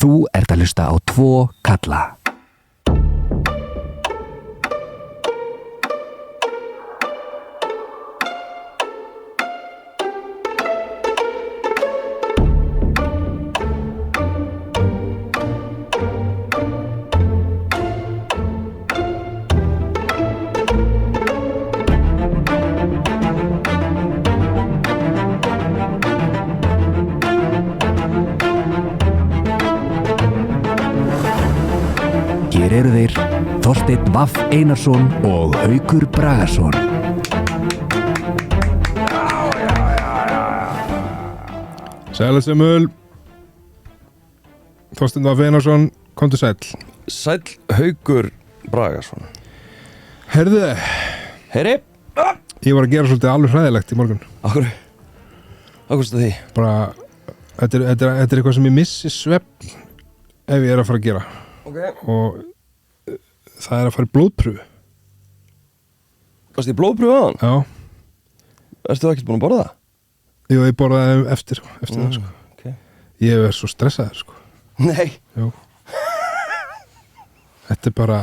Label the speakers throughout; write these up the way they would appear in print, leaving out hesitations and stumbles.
Speaker 1: Þú ert að hlusta á 2 kalla. Hér eru þeir, Þorsteinn Vaff Einarsson og Haukur Bragason.
Speaker 2: Sæl semul. Þorsteinn Vaff Einarsson, komdu sæll.
Speaker 3: Sæll Haukur Bragason.
Speaker 2: Herðu,
Speaker 3: Heyri.
Speaker 2: ég var að gera svolítið alveg hræðilegt í morgun.
Speaker 3: Akkur stu því?
Speaker 2: Bara, þetta er eitthvað sem ég missi svefn ef ég er að fara að gera.
Speaker 3: Ok.
Speaker 2: Og það er að fara í blóðprufu.
Speaker 3: Varstu í blóðprufu á hann?
Speaker 2: Já,
Speaker 3: Erstu þú ekkert búin að borða það?
Speaker 2: jú, ég borðaði eftir það, sko.
Speaker 3: Okay.
Speaker 2: Ég er svo stressaður, sko.
Speaker 3: Nei.
Speaker 2: Jú. Þetta er bara,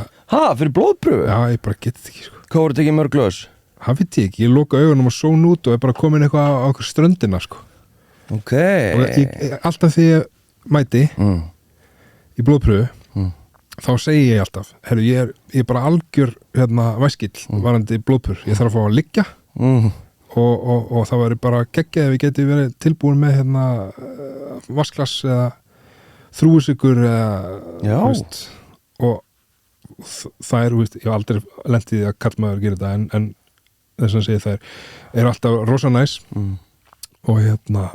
Speaker 3: Fyrir blóðprufu?
Speaker 2: já, ég bara get þetta ekki, sko.
Speaker 3: Hvað voru tekið mörg glös?
Speaker 2: Það veit ég ekki, ég loka augunum og són út og er bara komin eitthvað á okkur ströndina, sko.
Speaker 3: Ok.
Speaker 2: Og alltaf því ég mæti í blóðprufu, þá segi ég alltaf, herru, ég er bara algjör væskill varandi blóðpur, ég þarf að fá að liggja og það væri bara geggjað ef ég geti verið tilbúin með vasklas eða þrúgusykur eða veist, og það er, veist, ég hef aldrei lent í því að karlmaður gerir þetta en þess að segja það er alltaf rosa næs og þetta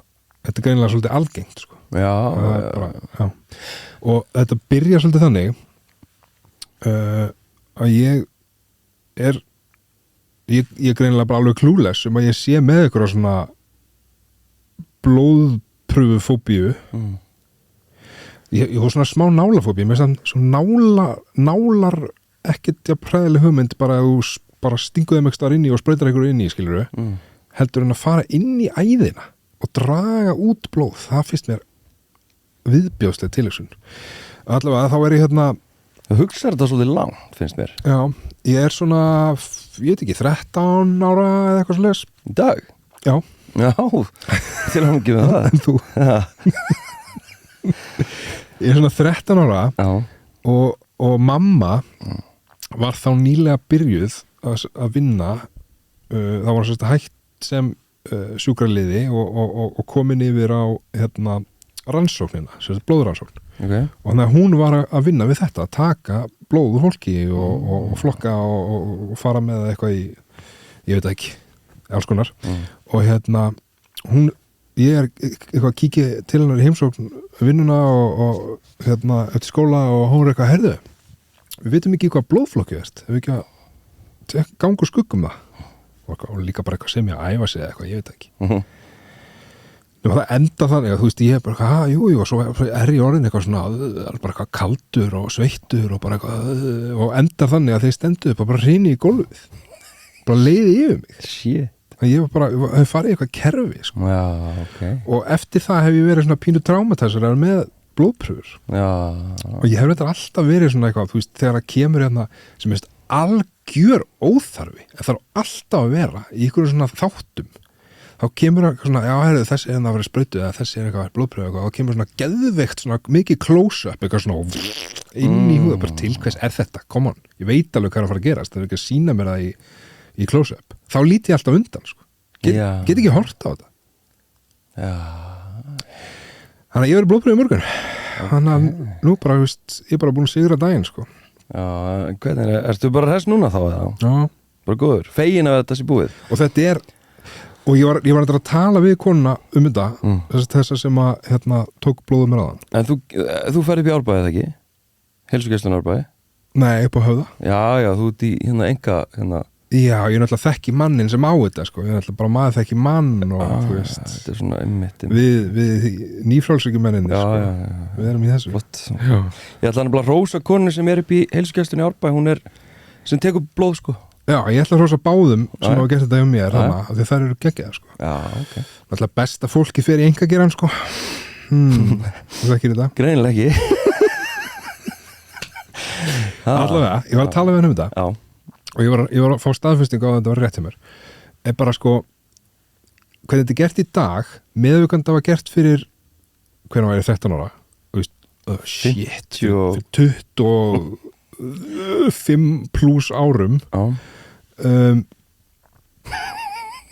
Speaker 2: er greinilega svolítið algengt, sko. Já. Og þetta byrja svolítið þannig að ég er greinilega bara alveg klúles að ég sé með ykkur svona blóðprufufóbíu ég var svona smá nálafóbíu mér finnst svona nálar ekkert præðileg hugmynd bara að þú bara stinguð þeim ekstar inn í og sprautar ykkur inn í, skilur heldur en að fara inn í æðina og draga út blóð, það finnst mér viðbjóðsleg tilhugsun. Allavega þá er ég
Speaker 3: Þú hugsar þetta svolítið langt, finnst mér.
Speaker 2: Já, ég er svona, ég veit ekki, 13 ára eða eitthvað svoleiðis.
Speaker 3: Í dag?
Speaker 2: Já.
Speaker 3: Já, til að hann gefa það.
Speaker 2: En þú?
Speaker 3: Já.
Speaker 2: Ég er svona 13 ára og mamma var þá nýlega byrjuð að vinna, það var sérst hægt sem sjúkraliði og komin yfir á rannsóknina, sérst blóðrannsókn.
Speaker 3: Okay.
Speaker 2: Og þannig að hún var að vinna við þetta að taka blóð úr fólki og flokka og fara með eitthvað í, ég veit ekki, alls konar og ég er eitthvað að kíkja til hennar í heimsókn vinnuna og eftir skóla og hún er eitthvað, herðu, við veitum ekki hvað blóðflokki veist, ef við ekki að ganga skuggum það og líka bara eitthvað sem ég að æfa sig eða eitthvað, ég veit ekki og það enda þannig að þú veist ég er bara jú, og svo er ég orðin eitthvað svona bara eitthvað kaldur og sveittur og bara eitthvað og enda þannig að þeir stendu upp og bara hrýni í gólfið bara leiði yfir mig
Speaker 3: Shit.
Speaker 2: ég var bara, hef farið í eitthvað kerfi, sko.
Speaker 3: Já, ok.
Speaker 2: Og eftir það hef ég verið svona pínu traumatæsar með blóðprufur og ég hef þetta alltaf verið svona eitthvað, þú veist, þegar það kemur sem veist algjör óþarfi en það er alltaf að vera í einhverjum svona þáttum þá kemur svona, já, herðu, þessi er að vera sprautu eða þessi er eitthvað blóðpröfu eitthvað, þá kemur svona geðveikt, svona mikið close-up eitthvað svona inn í húða, bara til hvers er þetta, come on, ég veit alveg hvað er að fara að gerast, það er ekki að sína mér það í close-up, þá líti ég alltaf undan, sko, get ekki hort á þetta. Já. Þannig að ég verið blóðpröfu í morgun, þannig að nú bara, veist, ég er bara búin að sigra daginn, sko.
Speaker 3: Já, hvernig ertu bara hress núna þá eða?
Speaker 2: Já.
Speaker 3: Bara góður, fegin að þetta sé búið.
Speaker 2: Og þetta er og ég var að tala við konuna þetta þess sem að tók blóðum mér aðan. En
Speaker 3: þú ferð upp í Árbæði, eða ekki? Heilsugæslun Árbæði?
Speaker 2: Nei, upp á Höfða.
Speaker 3: Já, þú ert í enga
Speaker 2: Já, ég er náttúrulega þekki mannin sem á þetta, sko. Ég er náttúrulega bara maður þekki mann og þú veist.
Speaker 3: Þetta er svona einmitt.
Speaker 2: Við nýfrálsökjumenninni, sko. Já. Við erum í þessu.
Speaker 3: Flott. Já. Ég ætla hann bara að rósa konu sem er upp í heilsugæslunni Árbæði, hún er sem tekur blóð, sko.
Speaker 2: Já, ég ætla að hrósa báðum sem hafa gert þetta mér, því þær eru geggjaðar, sko.
Speaker 3: Já, ok.
Speaker 2: Náttúrulega besta fólki fyrir einkageran, sko. Þú þekkir þetta?
Speaker 3: Greinilega ekki
Speaker 2: Allavega, ég var að tala við hann þetta
Speaker 3: Já,
Speaker 2: og ég var að fá staðfestingu á að þetta var rétt hjá mér er bara sko hvernig þetta er gert í dag með hvernig þetta var gert fyrir hvernig var ég 13 ára shit 25 pluss árum
Speaker 3: já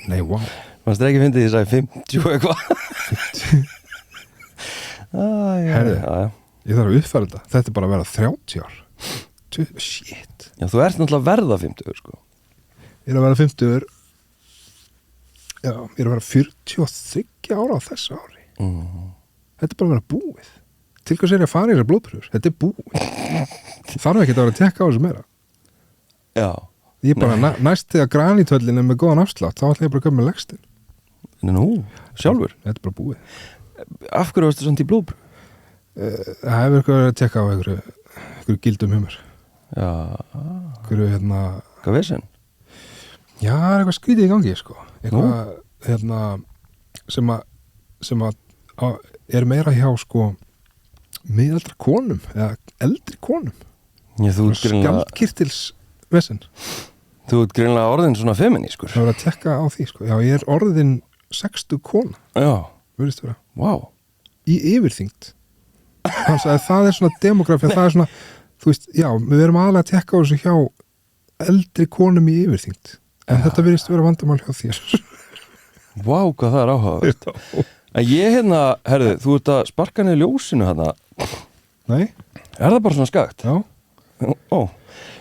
Speaker 2: nei, wow
Speaker 3: Fannst þér ekki fyndið því að ég sagði 50 eitthvað
Speaker 2: Herðu.
Speaker 3: já.
Speaker 2: ég þarf að uppfæra þetta er bara að vera 30 ár shit
Speaker 3: Já, þú ert náttúrulega að verða 50 sko.
Speaker 2: ég er að vera 50 já, ég er að vera 43 ára á þessu ári þetta er bara að vera búið til hvers er ég að fara í þessar blóðpröfur þetta er búið þarf ekki að vera að tekka á þessu meira
Speaker 3: Já
Speaker 2: ég er bara næst þegar granítvöllin er með góðan afslátt þá ætla ég bara að köpa með legstin
Speaker 3: Nú, sjálfur
Speaker 2: þetta er bara búið
Speaker 3: Af hverju varstu svona í blóðpröfu?
Speaker 2: það hefur eitthvað að tekka á einhverju gildum hjá mér
Speaker 3: Já,
Speaker 2: einhverju
Speaker 3: hvað vesen?
Speaker 2: já, það er eitthvað skrítið í gangi sko eitthvað sem að er meira hjá sko miðaldra konum eða eldri konum
Speaker 3: Já, þú ert greinlega
Speaker 2: skjaldkirtilsvesen
Speaker 3: Þú ert greinlega orðin svona feminískur
Speaker 2: það verður að tekka á því sko já, ég er orðin 60 kona
Speaker 3: Já,
Speaker 2: verðist vera
Speaker 3: vá
Speaker 2: í yfirþyngd hann sagði það er svona demografi það er svona, þú veist, já, við erum aðlega að tekka á þessu hjá eldri konum í yfirþyngd en þetta virðist vera vandamál hjá þér
Speaker 3: Vá, hvað það er áhugavert En ég herðu, þú ert að sparka niður ljósinu
Speaker 2: nei,
Speaker 3: Er það bara svona skakt?
Speaker 2: já,
Speaker 3: Ó,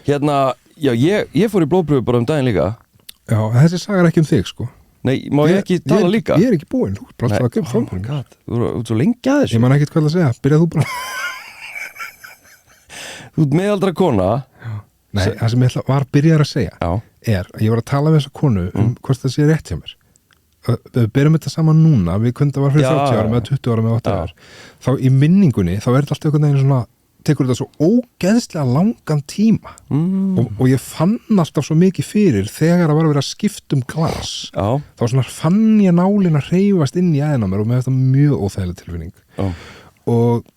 Speaker 3: já, ég fór í blóðpröfu bara daginn líka
Speaker 2: já, þessi saga er ekki þig sko
Speaker 3: Nei, má ég ekki tala líka?
Speaker 2: Ég er ekki búinn, þú er bara alltaf að köpa
Speaker 3: Oh my god, þú ert svo lengi að þessu
Speaker 2: ég man ekkert hvað að segja, byrjað þú bara
Speaker 3: Þú ert meðaldra kona
Speaker 2: nei, það sem ég var að byrja að segja
Speaker 3: Já,
Speaker 2: er að ég var að tala við þessa konu hvort það sé rétt hjá mér við byrjum þetta saman núna við kundum að var fyrir 30 ára með 20 ára með 8 ára þá í minningunni, þá er þetta alltaf einhvern veginn svona tekur þetta svo ógeðslega langan tíma og ég fann alltaf svo mikið fyrir þegar það var að vera að skipta um glas
Speaker 3: já,
Speaker 2: þá svona fann ég nálin að hreyfast inn í æðina mér og með þetta mjög óþægileg tilfinning
Speaker 3: já.
Speaker 2: og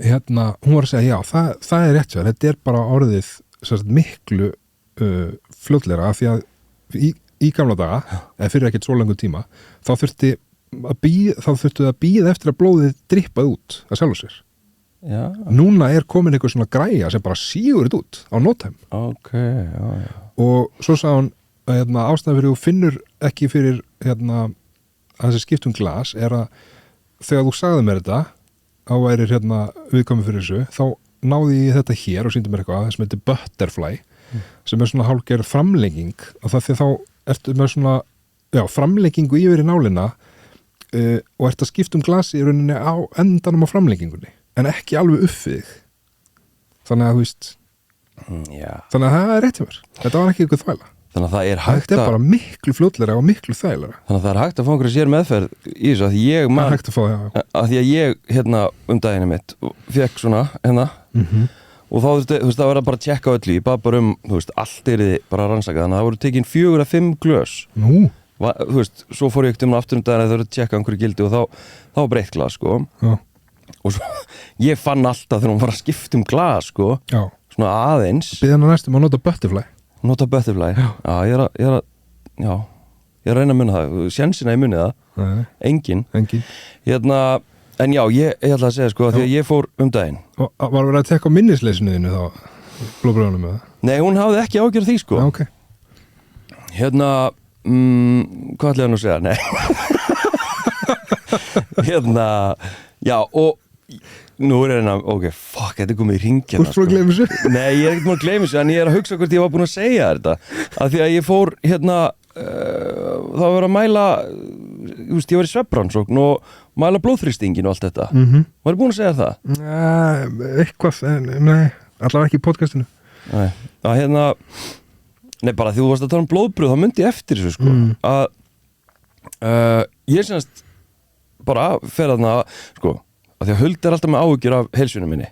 Speaker 2: hún var að segja já, það er rétt hjá þér, þetta er bara orðið sagt, miklu fljótlegra af því að í gamla daga, eða fyrir ekkert svo langur tíma þá þurftu að bíða eftir að blóðið drippað út að sjálfu sér
Speaker 3: Já,
Speaker 2: núna er komin eitthvað svona græja sem bara sígur þetta út á nótæm
Speaker 3: ok, já
Speaker 2: og svo sá hún ástæðan fyrir þú finnur ekki fyrir að þessi skiptum glas er að þegar þú sagði mér þetta á værir viðkomið fyrir þessu þá náði ég þetta hér og sýndi mér eitthvað sem heitir butterfly sem er svona hálfgerð framlenging og það því þá ertu með svona framlengingu yfir í nálina og ertu að skiptum glasi í rauninni á endanum á framlengingunni en ekki alveg uppið þannig að þú veist þannig að það er rétt hjá mér þetta var ekki eitthvað þvæla
Speaker 3: Þannig að það er hægt
Speaker 2: þetta er bara miklu fljótlegra og miklu þvælara
Speaker 3: Þannig að það er hægt að fá einhverju sér meðferð í þessu að því ég
Speaker 2: það
Speaker 3: man
Speaker 2: er hægt að fá
Speaker 3: að því að ég daginn mitt fekk svona og þá þú veist það var bara að tjekka öllu ég bað bara þú veist allt er bara að rannsaka þannig að það voru tekin 4-5 glös
Speaker 2: nú,
Speaker 3: þú veist svo fór ég ekkert aftur daginn að það voru að tjekka einhverju gildi og þá var breytt glas sko
Speaker 2: já,
Speaker 3: og svo ég fann alltaf þegar hún var að skipta um glas sko
Speaker 2: já
Speaker 3: svona aðeins
Speaker 2: byggðan að næstum að nota butterfly
Speaker 3: nota butterfly ég er að reyna að muna það sjensina ég muni það
Speaker 2: nei,
Speaker 3: engin
Speaker 2: engin
Speaker 3: en já ég ætla að segja sko að því að ég fór daginn
Speaker 2: og var verið að tekka á minnisleysinu þínu þá blóðbröðunum með það
Speaker 3: nei hún hafði ekki ágjörð því sko
Speaker 2: já, ok
Speaker 3: hvað ætla ég að nú segja nei já og nú er ok, fuck, þetta er komið í hringina
Speaker 2: þú ert frá að gleyma þessu
Speaker 3: nei, ég er ekkert múin að gleyma þessu en ég er að hugsa hvort ég var búin að segja þetta af því að ég fór þá var að mæla ég var í svefnrannsókn og mæla blóðþrýstingin og allt þetta var ég búin að segja það?
Speaker 2: eitthvað, nei, allavega ekki í podcastinu
Speaker 3: nei, að nei, bara því þú varst að tala um blóðbröð þá myndi ég eftir þessu sko að ég semast bara fer þarna sko að því að Huld er alltaf með áhyggjur af heilsunum minni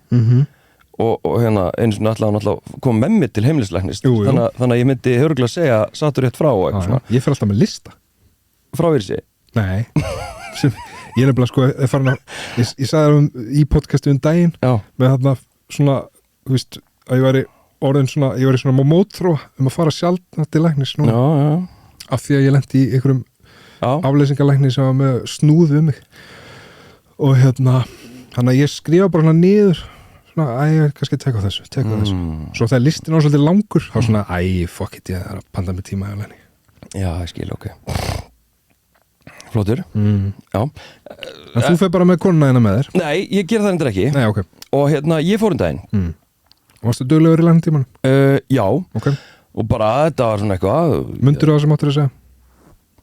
Speaker 3: og einu svona alltaf kom með mig til heimilislæknist þannig að ég myndi hörgulega segja satur rétt frá og eitthvað svona
Speaker 2: ég fer alltaf með lista
Speaker 3: frá Írsi
Speaker 2: nei, Ég er nefnilega sko ég sagði í podcastu daginn
Speaker 3: Já,
Speaker 2: með þarna svona þú veist, að ég væri svona mótþró að fara sjálf til læknis núna
Speaker 3: já
Speaker 2: af því að ég lenti í einhverjum
Speaker 3: Já,
Speaker 2: afleysingalækni sem var með snúð við mig og þannig að ég skrifa bara svona niður svona, ég er kannski að teka á þessu svo þegar listin á svolítið langur þá svona, fuck it, ég er að panta með tíma
Speaker 3: já, ég skil, ok Flottur Já
Speaker 2: en þú fer bara með konuna hérna með þér
Speaker 3: Nei, ég ger það endur ekki
Speaker 2: nei, ok,
Speaker 3: Og ég fór daginn
Speaker 2: varstu duglegur í læknatímanum?
Speaker 3: Já,
Speaker 2: ok,
Speaker 3: og bara þetta var svona eitthvað
Speaker 2: mundur það sem áttur að segja?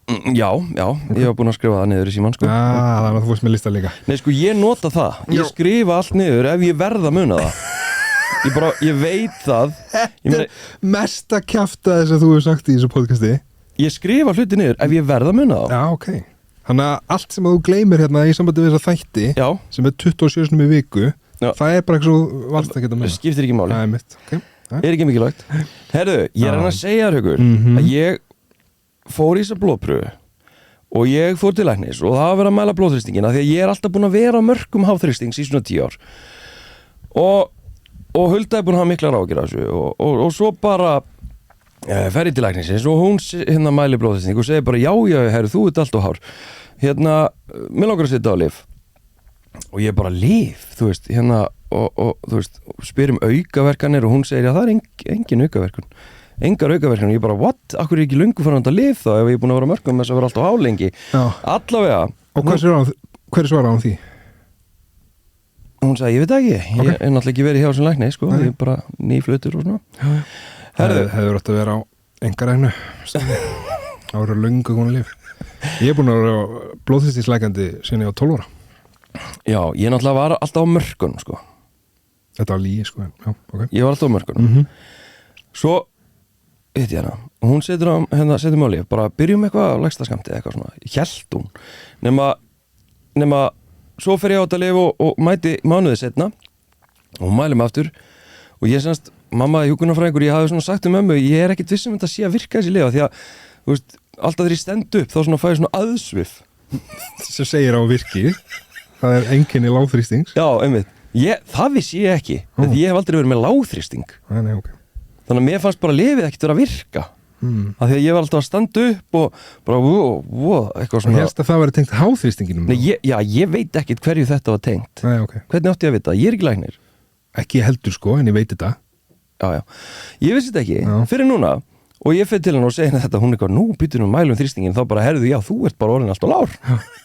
Speaker 3: Já, ég var búinn að skrifa það niður í síman sko.
Speaker 2: Þannig að þú fórst með lista líka
Speaker 3: Nei, sko, ég nota það Ég skrifa allt niður ef ég verð að muna það Ég veit það
Speaker 2: mesta kjaftaði sem þú hefur sagt í þessu podcasti
Speaker 3: Ég skrifa hluti niður ef ég verð að muna það
Speaker 2: já, ok, þannig að allt sem þú gleymir hérna í sambandi við þessa þætti
Speaker 3: Já,
Speaker 2: sem er 27 sinum í viku
Speaker 3: Já.
Speaker 2: það er bara eitthvað svo vald að geta með
Speaker 3: skiptir ekki máli
Speaker 2: það er mitt, ok
Speaker 3: Er ekki mikilvægt Herðu, ég er hann að segja þér Haukur að ég fór í þessa blóðpröfu og ég fór til læknis og það var að vera að mæla blóðþrýstingina því að ég er alltaf búinn að vera á mörkum háþrýstings í svona 10 ár og Hulda er búinn að hafa mikla áhyggjur af þessu og svo bara fer ég til læknisins og hún mæli blóðþrýsting og segir bara já, herru, þú ert allt og hár mér langar að setja á lyf og ég bara lyf, þú veist og þú veist, spyr aukaverkanir og hún segir, já, það er engin aukaverkun engar aukaverkun og ég bara, what? Akkur er ekki löngu farandi að lyf þá ef ég er búin að vera mörgum þess að vera alltaf hálengi allavega
Speaker 2: og hver svaraði hún því?
Speaker 3: Hún sagði, ég veit ekki, ég er náttúrulega ekki verið hjá sem lækni sko, ég er bara nýflutur og svona
Speaker 2: hefur átt að vera á engaræknu það voru löngu konu lyf ég er búin að vera blóðþrýstingslækandi síðan ég á 12 ára
Speaker 3: já, ég náttúrulega var alltaf á mörkunum sko.
Speaker 2: þetta var lígi sko já, okay.
Speaker 3: Ég var alltaf á mörkunum svo veit ég hana, hún setur mig á lyf bara byrjum eitthvað á lægsta skammti eða eitthvað svona, hélt hún nema svo fer ég á þetta lyf og mæti mánuði setna og hún mæli mig aftur og ég semst, mamma hjúkrunarfræðingur, ég hafði svona sagt mömmu, ég er ekkit viss þetta sé að virka þessi lyf því að, þú veist, alltaf þegar ég stend upp þá svona fæði svona aðsvif
Speaker 2: sem segir á virki það er einkenni lágþrýstings
Speaker 3: já, einmitt, það vissi ég ekki því ég hef aldrei verið með lágþrýsting
Speaker 2: nei, ok
Speaker 3: þannig að mér fannst bara lyfið ekkert vera að virka af því að ég var alltaf að standa upp og bara eitthvað svona
Speaker 2: og helst að það væri tengt háþrýstinginum
Speaker 3: Nei, ég veit ekkert hverju þetta var tengt
Speaker 2: nei, okay.
Speaker 3: Hvernig átti ég að vita? Ég er ekki læknir
Speaker 2: ekki heldur sko, en ég veit þetta
Speaker 3: Já, ég vissi þetta ekki fyrir núna og ég fyrir til hann og segi henni þetta hún er eitthvað, nú býtur nú mælum þrýstingin þá bara herðu, já, þú ert bara orðin alltaf lár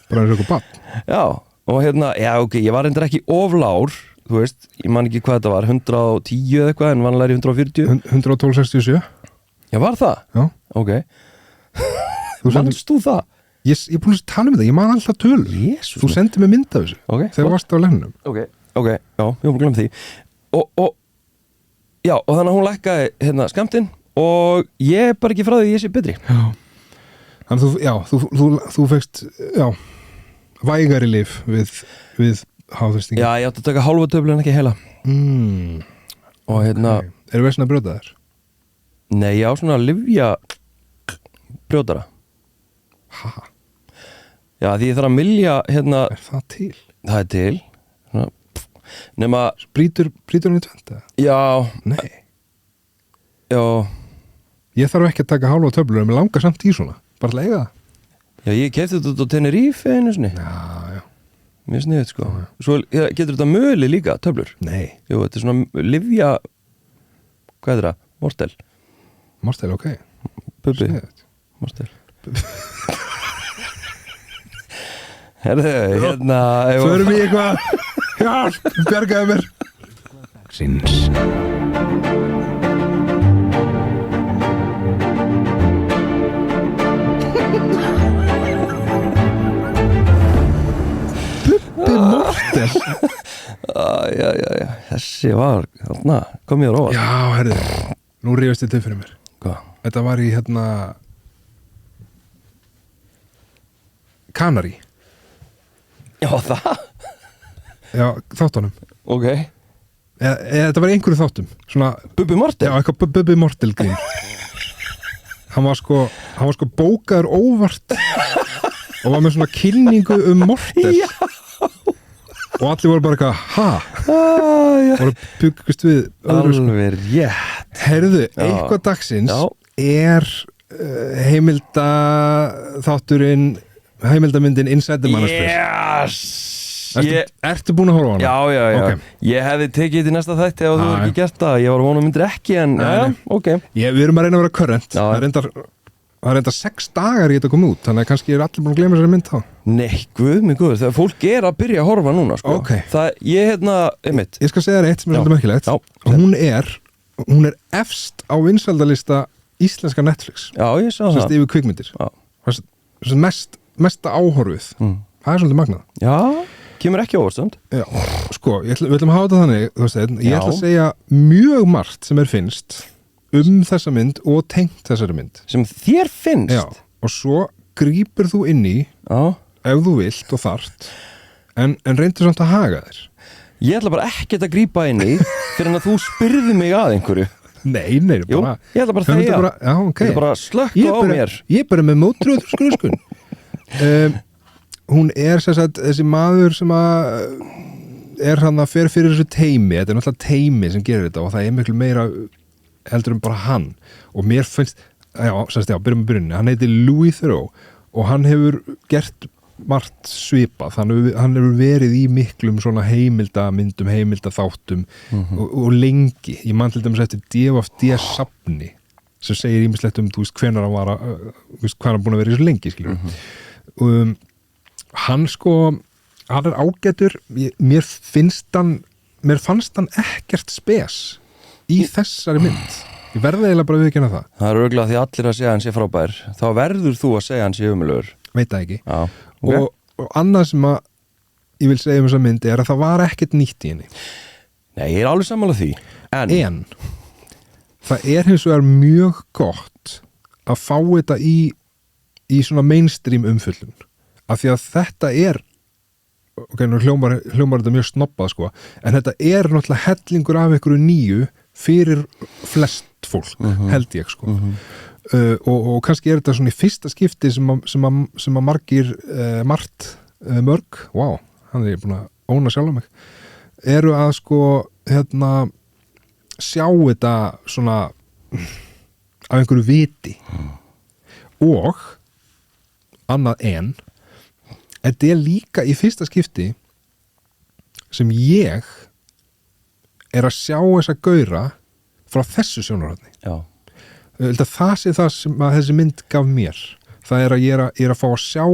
Speaker 2: bara eins og eitthvað bann
Speaker 3: Já, og já, ok, ég var reyndar ekki of lár þú veist, ég man ekki hvað þetta var 110 eða eitthvað en vanlega er 140
Speaker 2: 112,67
Speaker 3: Já, var það?
Speaker 2: Já
Speaker 3: Ok Manst þú það?
Speaker 2: Ég er búin að tala um þetta, ég man alltaf tölur
Speaker 3: Jesus,
Speaker 2: Þú sendið mér mynd af þessu þegar þú varst á lennunum
Speaker 3: Ok, já, ég var búin að glemma því Já, og þannig að hún lækkaði skammtinn og ég er bara ekki frá því að ég sé betri
Speaker 2: Já Þannig að þú fegst vægari lyf við háþrýstingi
Speaker 3: Já, ég átti að taka hálfa töflu en ekki heila og
Speaker 2: okay. Eru vesna að brjóta þér?
Speaker 3: Nei, já, svona lyfja brjótara
Speaker 2: Ha?
Speaker 3: Já, því ég þarf að mylja
Speaker 2: Er það til?
Speaker 3: Það er til svona, nema
Speaker 2: Brýtur hún í tvenda?
Speaker 3: Já
Speaker 2: Nei
Speaker 3: Já
Speaker 2: Ég þarf ekki að taka hálfa töflur en mér langar samt í svona bara að eiga það
Speaker 3: Já, ég kefti þetta á Tenerife einu sinni
Speaker 2: Já
Speaker 3: Mér sniðið sko Svo getur þetta möli líka, töflur
Speaker 2: Nei
Speaker 3: Jú, þetta er svona lyfja Hvað er það?
Speaker 2: Mortel, ok
Speaker 3: Bubbi Mortel Herðu,
Speaker 2: Förum í eitthvað Hjálp, bjargaðu mér
Speaker 1: Sinns
Speaker 2: Bubbi Mortel
Speaker 3: Já, þessi var kom ég að róa
Speaker 2: Já, herðu, nú rífast þetta fyrir mér
Speaker 3: Hvað?
Speaker 2: Þetta var í Kanari
Speaker 3: Já, það?
Speaker 2: Já, þáttunum
Speaker 3: Ok
Speaker 2: Þetta var í einhverju þáttum svona,
Speaker 3: Bubbi Mortel?
Speaker 2: Já, eitthvað Bubbi Mortel grín Hann var sko bókaður óvart og var með svona kynningu Mortel og allir voru bara eitthvað voru byggust við öðru sko.
Speaker 3: Alveg rétt.
Speaker 2: Heyrðu, eitthvað dagsins er heimildamyndin Inside the Manosphere. Ertu búin að horfa á hana?
Speaker 3: Já.
Speaker 2: Okay.
Speaker 3: Ég hefði tekið þetta í næsta þætti ef þú hefur ekki gert það. Ég var vonað myndir ekki en ok.
Speaker 2: Við erum að reyna að vera current. Það er reyndar 6 dagar í þetta kom út, þannig að kannski er allir búin að gleyma þessari mynd þá.
Speaker 3: Nei, guð minn guð, þegar fólk er að byrja að horfa núna sko.
Speaker 2: Okay.
Speaker 3: Einmitt.
Speaker 2: Ég skal segja þér eitt sem er svolítið merkilegt. Hún er efst á vinsældalista íslenska Netflix.
Speaker 3: Já, ég sá það.
Speaker 2: Yfir kvikmyndir. Mesta áhorfið. Það er svolítið magnað.
Speaker 3: Já, kemur ekki óvart.
Speaker 2: Já, sko, við ætlum að hafa þetta þannig, þú veist, ég ætla að segja mjög margt sem finnst þessa mynd og tengt þessari mynd.
Speaker 3: Sem þér finnst?
Speaker 2: Já, og svo grípur þú inn í ef þú vilt og þarft en reyndir samt að haga þér.
Speaker 3: Ég ætla bara ekkert að grípa inn í fyrir en að þú spyrði mig að einhverju.
Speaker 2: Nei, bara...
Speaker 3: Jú, ég ætla bara að þegja.
Speaker 2: Okay.
Speaker 3: Ég ætla bara að slökka á mér.
Speaker 2: Ég er bara með mótrúður skruskun. Hún er sem sagt þessi maður sem er hann að fer fyrir þessu teimi. Þetta er náttúrulega teimi sem gerir þetta og það er miklu meira heldur bara hann. Og mér finnst, byrjum að byrjunni, hann heitir Louis Theroux og hann hefur gert margt svipað. Hann hefur verið í miklum svona heimildamyndum, heimildaþáttum og lengi. Ég man til dæmis eftir D.O.F.D. Safni sem segir ýmislegt þú veist, hvenær hann var hvað hann búin að vera í svo lengi, skiljum. Hann er ágætur, mér fannst hann ekkert spes í þessari mynd. Ég verði eiginlega bara viðurkenna það.
Speaker 3: Það er örugglega því allir að segja hann sé frábær. Þá verður þú að segja hann sé ömurlegur.
Speaker 2: Veit það ekki.
Speaker 3: Já, okay.
Speaker 2: Og annað sem ég vil segja þessa mynd er að það var ekkert nýtt í henni.
Speaker 3: Nei, ég er alveg sammála því.
Speaker 2: En það er hins vegar mjög gott að fá þetta í svona mainstream umfjöllun. Af því að þetta er nú hljómar þetta mjög snobbað sko, en þetta er náttúrulega hellingur af einhverju nýju fyrir flest fólk, held ég sko. Og kannski er þetta svona í fyrsta skipti sem að margir mörg, hann er búin að óna sjálf mig, eru að sko sjá þetta svona af einhverju viti og annað en þetta er líka í fyrsta skipti sem ég er að sjá þessa gaura frá þessu sjónarhorni. Já. Það sé það sem að þessi mynd gaf mér. Það er að ég er að fá að sjá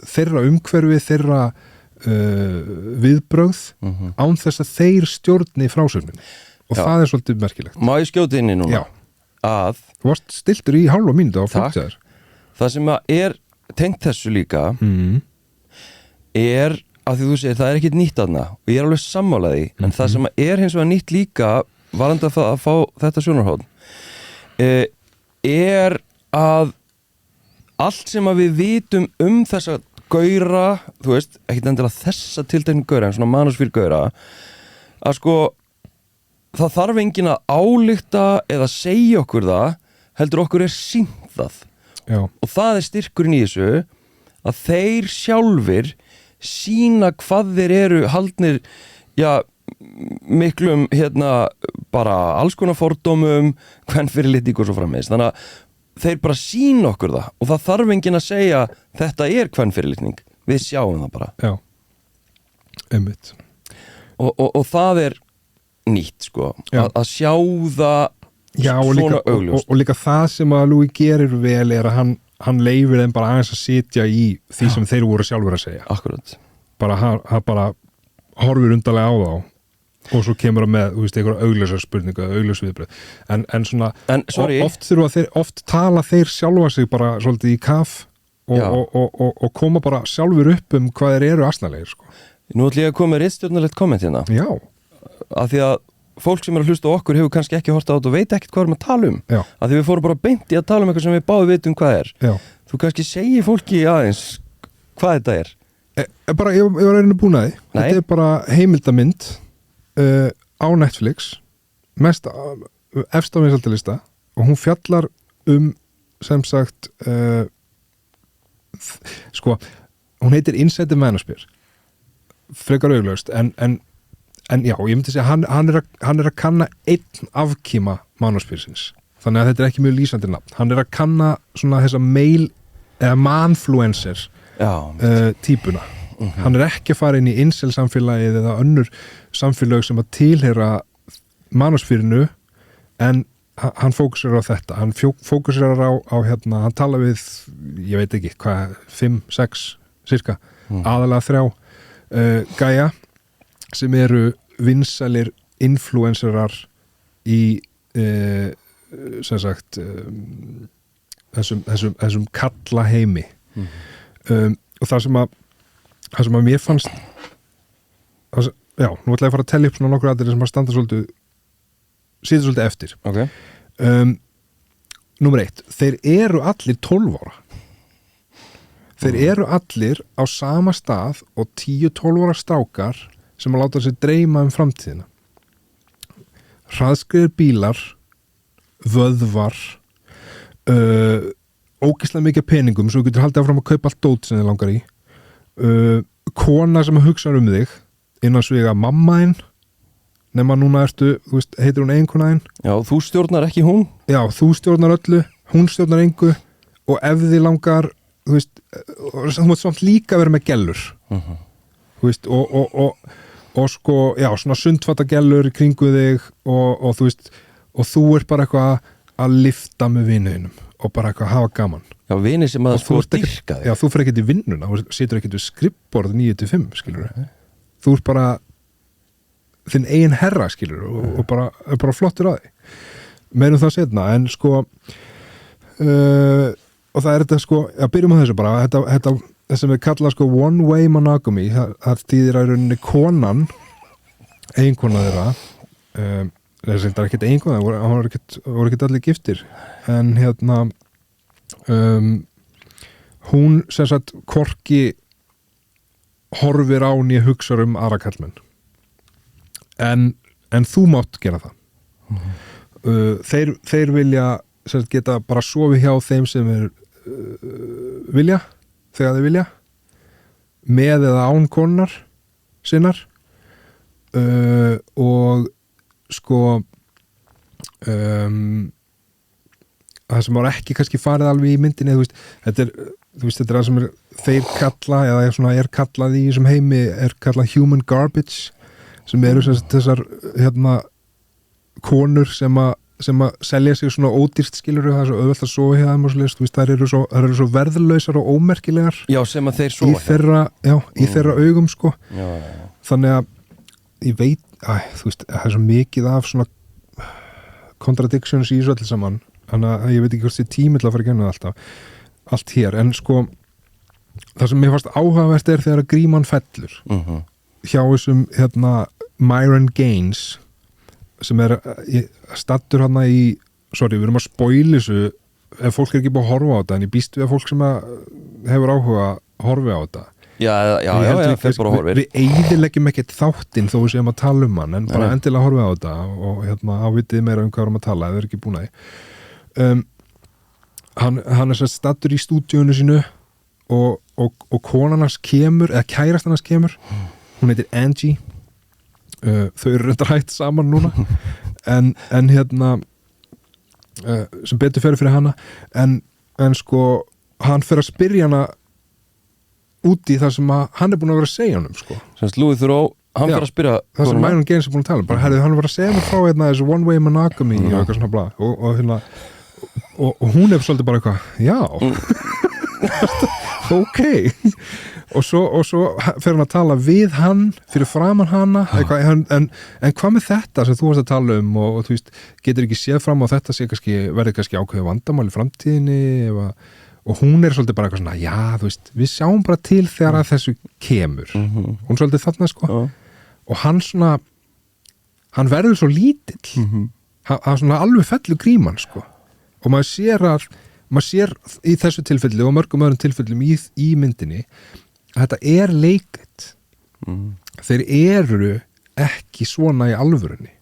Speaker 2: þeirra umhverfi, þeirra viðbrögð án þess að þeir stjórni frásögninni. Og það er svolítið merkilegt.
Speaker 3: Má ég skjóta inn í núna?
Speaker 2: Já. Þú varst stiltur í hálfa mínútu á fólkstæðar.
Speaker 3: Það sem að er tengt þessu líka er að því þú segir það er ekkert nýtt aðna og ég er alveg sammálaði en það sem er hins vegar nýtt líka varandi að fá þetta sjónarhorn er að allt sem að við vitum þessa gaura, þú veist, ekkert endilega þessa tilteknu gaura en svona manusfýr gaura að sko það þarf enginn að álykta eða segja okkur það heldur okkur er sýnt það. Já. Og það er styrkurinn í þessu að þeir sjálfir sína hvað þeir eru haldnir miklum bara alls konar fordómum kvenfyrirlitningu og svo framvegis þannig að þeir bara sína okkur það og það þarf enginn að segja þetta er kvenfyrirlitning, við sjáum það bara.
Speaker 2: Já, einmitt.
Speaker 3: Og það er nýtt sko að sjá það svona augljóst.
Speaker 2: Og líka það sem að Louis gerir vel er að hann leifir þeim bara aðeins að sitja í því sem þeir voru sjálfur að segja.
Speaker 3: Akkurat.
Speaker 2: Hann bara horfir undarlega á þá og svo kemur hann með, þú veist, einhverja augljósar spurningu eða augljós viðbröð. En svona, oft tala þeir sjálfa sig bara svolítið í kaf og koma bara sjálfur upp hvað þeir eru asnalegir, sko.
Speaker 3: Nú ætlum ég að koma með ritstjórnarlegt komment hérna. Já. Af því að fólk sem er að hlusta á okkur hefur kannski ekki horft á þetta og veit ekkert hvað við erum að tala um. Já. Af því við fórum bara beint í að tala um eitthvað sem við báðum vitum hvað er. Já. Þú kannski segir fólki aðeins hvað þetta er.
Speaker 2: Ég var reyna búin að því. Þetta er bara heimildamynd á Netflix efst á vinsældalista og hún fjallar sem sagt sko, hún heitir Inside the Manosphere frekar augljóst en já, ég myndi segja hann er að kanna einn afkima Manospheresins, þannig að þetta er ekki mjög lýsandi nafn, hann er að kanna svona þessa eða manfluencer típuna hann er ekki að fara inn í incel samfélagið eða önnur samfélag sem að tilheyra Manospherinu en hann fókusir á þetta, hann fókusir á hérna, hann tala við ég veit ekki, hvað, 5, 6 cirka, aðalega 3 gæja sem eru vinsælir influencerar í sem sagt þessum kalla heimi og það sem að mér fannst já, nú ætla ég að fara að tella upp svona nokkur aðrir sem að standa svolítið eftir Númer 1, þeir eru allir 12 ára þeir eru allir á sama stað og 10-12 ára strákar sem að láta sér dreyma framtíðina hraðskreiðir bílar vöðvar ógeðslega mikið peningum svo þú getur haldið áfram að kaupa allt dót sem þið langar í kona sem að hugsa þig innan sviga mammaðinn nema núna ertu, þú veist, heitir hún eiginkonaðinn
Speaker 3: Já, þú stjórnar ekki hún
Speaker 2: Já, þú stjórnar öllu, hún stjórnar engu og ef þið langar þú veist, þú mátt samt líka vera með gellur þú veist, og sko, já, svona sundfattagellur í kringu þig og þú veist, og þú ert bara eitthvað að lifta með vinuðinum og bara eitthvað að hafa gaman
Speaker 3: Já, vinir sem að sko dyrka þig
Speaker 2: Já, þú fyrir ekkert í vinnuna, þú situr ekkert við skrippborð 9-5, skilur þú ert bara þinn eigin herra, skilur og bara flottur að því meirum það setna, en sko og það er þetta sko, að byrjum á þessu bara þetta sem við kalla sko one way monogamy, það þýðir að rauninni konan eiginkona þeirra það er ekkert eiginkona, það voru ekkert allir giftir en hérna hún sem sagt hvorki horfir á nýja hugsar aðra kallmenn en þú mátt gera það þeir vilja sem sagt geta bara sofið hjá þeim sem vilja þegar þeir vilja með eða án konar sinnar og sko það sem var ekki kannski farið alveg í myndinni þetta er það sem þeir kalla eða svona kallað í þessum heimi kallað human garbage sem eru þessar hérna konur sem að selja sig svona ódýrt skilur það er svo auðvelt að sofa hjá þeim og svo þær eru svo verðlausar og ómerkilegar
Speaker 3: Já, sem að þeir sofa
Speaker 2: í þeirra augum sko
Speaker 3: já.
Speaker 2: Þannig að ég veit þú veist, það er svo mikið af svona contradictions í þessu allir saman þannig að ég veit ekki hvort þið tími til að fara að genna allt hér en sko það sem mér fannst áhugavert er þegar að gríman fellur hjá þessum hérna Myron Gaines sem stattur hann í við erum að spoila þessu ef fólk er ekki búið að horfa á þetta en ég býst við að fólk sem hefur áhuga að horfa á þetta
Speaker 3: Já, fyrir bara að horfa
Speaker 2: Við eyðileggjum ekkert þáttinn þó við séum að tala hann en bara endilega horfa á þetta og hérna ávitið meira hvað erum að tala ef við erum ekki búin að hann er stattur í stúdíónu sínu og konan hans kemur eða kærast hans kemur hún heitir Angie þau eru reyndar hætt saman núna en hérna sem betur fyrir hana en sko hann fer að spyrja hana út í það sem hann er búin að vera að segja honum sko.
Speaker 3: Sem Louis Theroux, hann fer að spyrja
Speaker 2: það sem Myron Gaines er búin að tala bara, hann var að segja mér frá hérna þessu one way monogamy og eitthvað svona blá og hún er svolítið bara eitthvað já ok og svo fer hann að tala við hann fyrir framan hana en hvað með þetta sem þú varst að tala og þú veist, getur ekki séð fram á þetta verður kannski ákveðið vandamál í framtíðinni og hún er svolítið bara eitthvað svona já, þú veist, við sjáum bara til þegar að þessu kemur hún er svolítið þarna sko og hann svona hann verður svo lítill hann svona alveg fellur gríman sko og maður sér í þessu tilfelli og mörgum öðrum tilfellum í myndinni að þetta er leikrit þeir eru ekki svona í alvörunni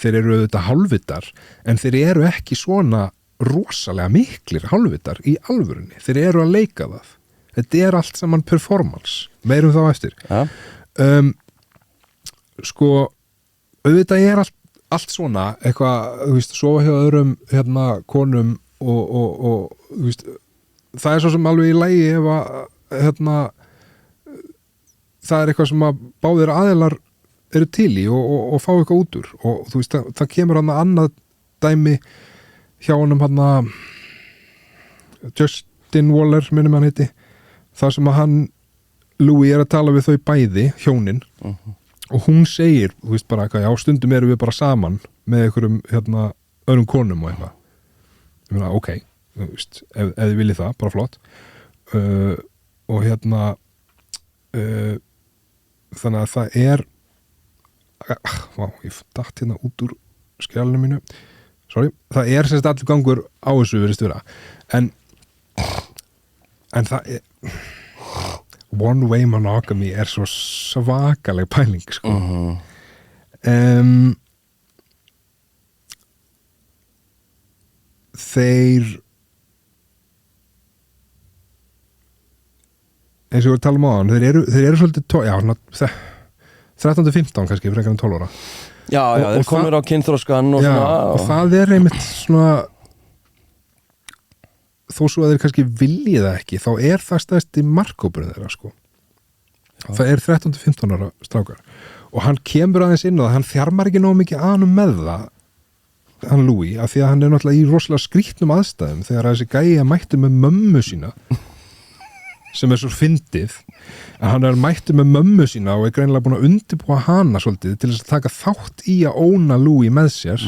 Speaker 2: þeir eru auðvitað hálfvitar en þeir eru ekki svona rosalega miklir hálfvitar í alvörunni þeir eru að leika það þetta allt saman performance, meirum þá eftir
Speaker 3: ja.
Speaker 2: Sko auðvitað allt svona eitthvað, þú veist, sofa hjá öðrum hérna konum og þú veist, það svo sem alveg í lagi ef að hérna það eitthvað sem að báðir aðilar eru til í og fá eitthvað út úr og þú veist, það kemur hann að annað dæmi hjá honum hann Justin Waller minnum hann heiti, það sem að hann Louis að tala við þau bæði hjónin og hún segir, þú veist bara eitthvað, já stundum erum við bara saman með einhverjum hérna öðrum konum og eitthvað ég meina, ok, þú veist ef þið viljið það, bara flott og hérna þannig að það ég datt hérna út úr skjálinu mínu það semst allir gangur á þessu verið störa en það one way monogamy svo svakaleg pæling sko þeir eins og við talum á hann þeir eru svolítið já, 13-15 kannski frekar en 12 ára
Speaker 3: já, þeir komur á kynþróskan og
Speaker 2: já,
Speaker 3: svona
Speaker 2: og það einmitt svona þó svo að þeir kannski viljið það ekki þá það stæðst í markhópurinn þeirra sko það 13-15 ára strákar og hann kemur aðeins inn og hann þjarmar ekki nóg mikið aðnum með það hann Louis, af því að hann náttúrulega í rosalega skrýtnum aðstæðum þegar þessi gæi mættu með mömmu sína sem svo fyndið að hann mættu með mömmu sína og greinilega búin að undirbúa hana svolítið til þess að taka þátt í að óna Louis með sér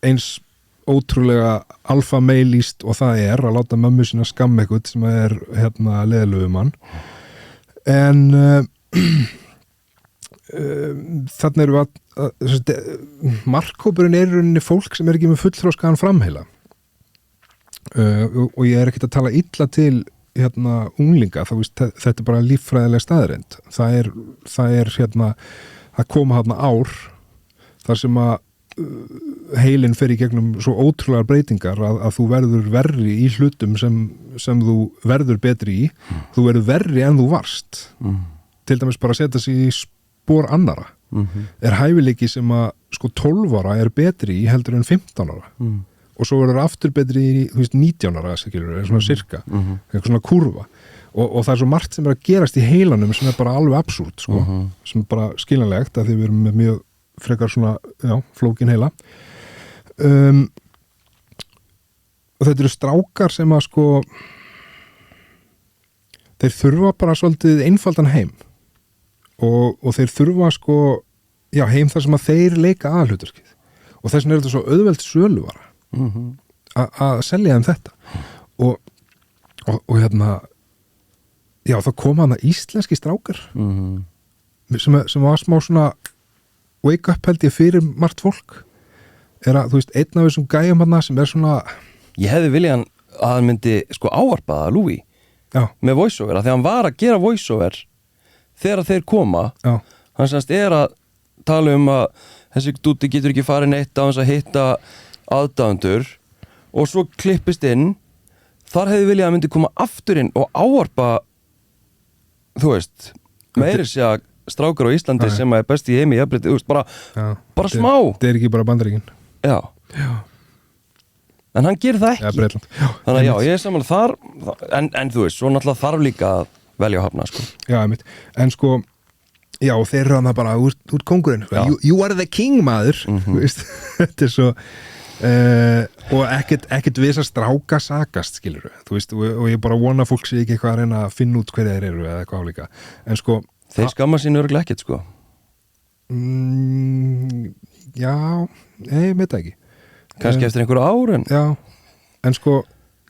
Speaker 2: eins ótrúlega alfa-meilíst og það að láta mömmu sína skamma eitthvað sem hérna leðilögu mann en þannig erum við að markhópurinn í rauninni fólk sem ekki með fullþroskaðan framheila og ég ekkert að tala illa til hérna unglinga, þetta bara líffræðilega staðreind það hérna að koma hérna ár þar sem að heilinn fer í gegnum svo ótrúlegar breytingar að þú verður verri í hlutum sem þú verður betri í þú verður verri en þú varst til dæmis bara að setja sig í spor annara hæfileiki sem að sko 12 ára betri í heldur en 15 ára og svo verður aftur betri í 19 ára svona sirka, eitthvað svona kurva og það svo margt sem að gerast í heilanum sem bara alveg absúrt sko, sem bara skiljanlegt að því við erum með mjög frekar svona, flókin heila og þetta eru strákar sem að sko þeir þurfa bara svolítið einfaldan heim og þeir þurfa sko heim þar sem að þeir leika aðalhlutverkið og þess vegna þetta svo auðvelt söluvara að selja þeim þetta og hérna það koma hana íslenski strákar sem var smá svona wake up held ég fyrir margt fólk að, þú veist, einn af þessum gæjum hana sem svona
Speaker 3: ég hefði viljað að hann myndi sko ávarpaða Louis með voiceover, að því hann var að gera voiceover þegar þeir koma hann semst að tala að þessi dúti getur ekki farið neitt á hans að hitta aðdáendur og svo klippist inn þar hefði viljað að myndi koma aftur inn og ávarpa þú veist, meiri sé að strákar á Íslandi sem er best í heimi jafnrétti, bara smá
Speaker 2: þetta ekki bara Bandaríkin
Speaker 3: já en hann gerir það ekki þannig að ég samanlega þar en þú veist, svo náttúrulega þarf líka að velja að hafna sko.
Speaker 2: en sko þeir eru hann bara út kóngurinn you are the king maður þetta svo og ekkert við þess að stráka sakast skilur þú veist, og ég bara vona fólk sé ekki eitthvað að reyna að finna út hverja þeir eru eða eitthvað álíka en sko
Speaker 3: þeir skamma sín örugglega ekkert sko
Speaker 2: ég veit ekki
Speaker 3: kannski eftir einhverju ár
Speaker 2: en sko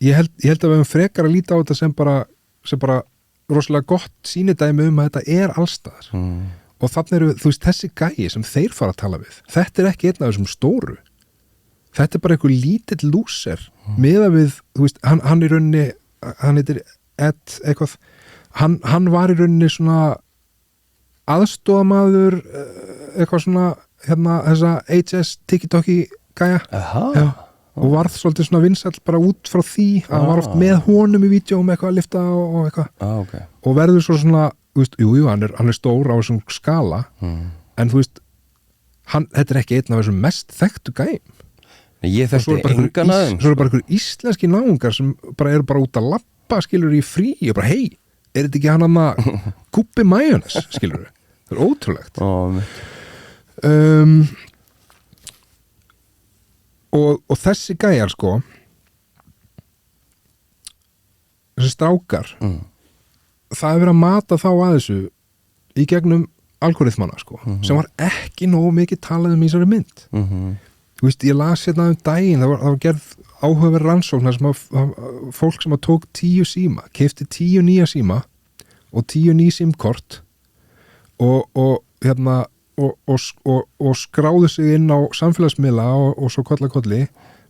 Speaker 2: ég held að við höfum frekar að líta á þetta sem bara rosalega gott sýnidæmi að þetta allstaðar og þannig eru, þú veist, þessi gæi sem þeir fara að tala við, þetta ekki einn af þessum stóru þetta bara einhver lítill lúser meðan við, þú veist, hann í rauninni hann heitir Ed eitthvað hann var í rauninni svona aðstofamaður eitthvað svona hérna þessa HS TikToki gæja og varð svolítið svona vinsæll bara út frá því að hann var oft með honum í vídeóum eitthvað að lifta og eitthvað
Speaker 3: okay.
Speaker 2: og verður svo svona, þú veist, jú, hann er stór á þessum skala en þú veist, þetta er ekki einn af þessum mest þekktu gæm.
Speaker 3: Ég þekkti engan aðeins.
Speaker 2: Svo er bara einhver íslenski náungar sem bara eru bara út að labba, skilur í frí og bara, hei, er þetta ekki hann að Gubbi Majónes, skilur það er ótrúlegt og þessi gæjar sko þessi strákar það er verið að mata þá að þessu í gegnum algoritmana sko sem var ekki nógu mikið talað í þessari mynd þú veist, ég las hérna daginn það var gerð áhugaverð rannsóknar sem fólk sem tók 10 síma keypti 10 nýja síma og 10 ný símkort og skráðu sig inn á samfélagsmiðla og svo kolli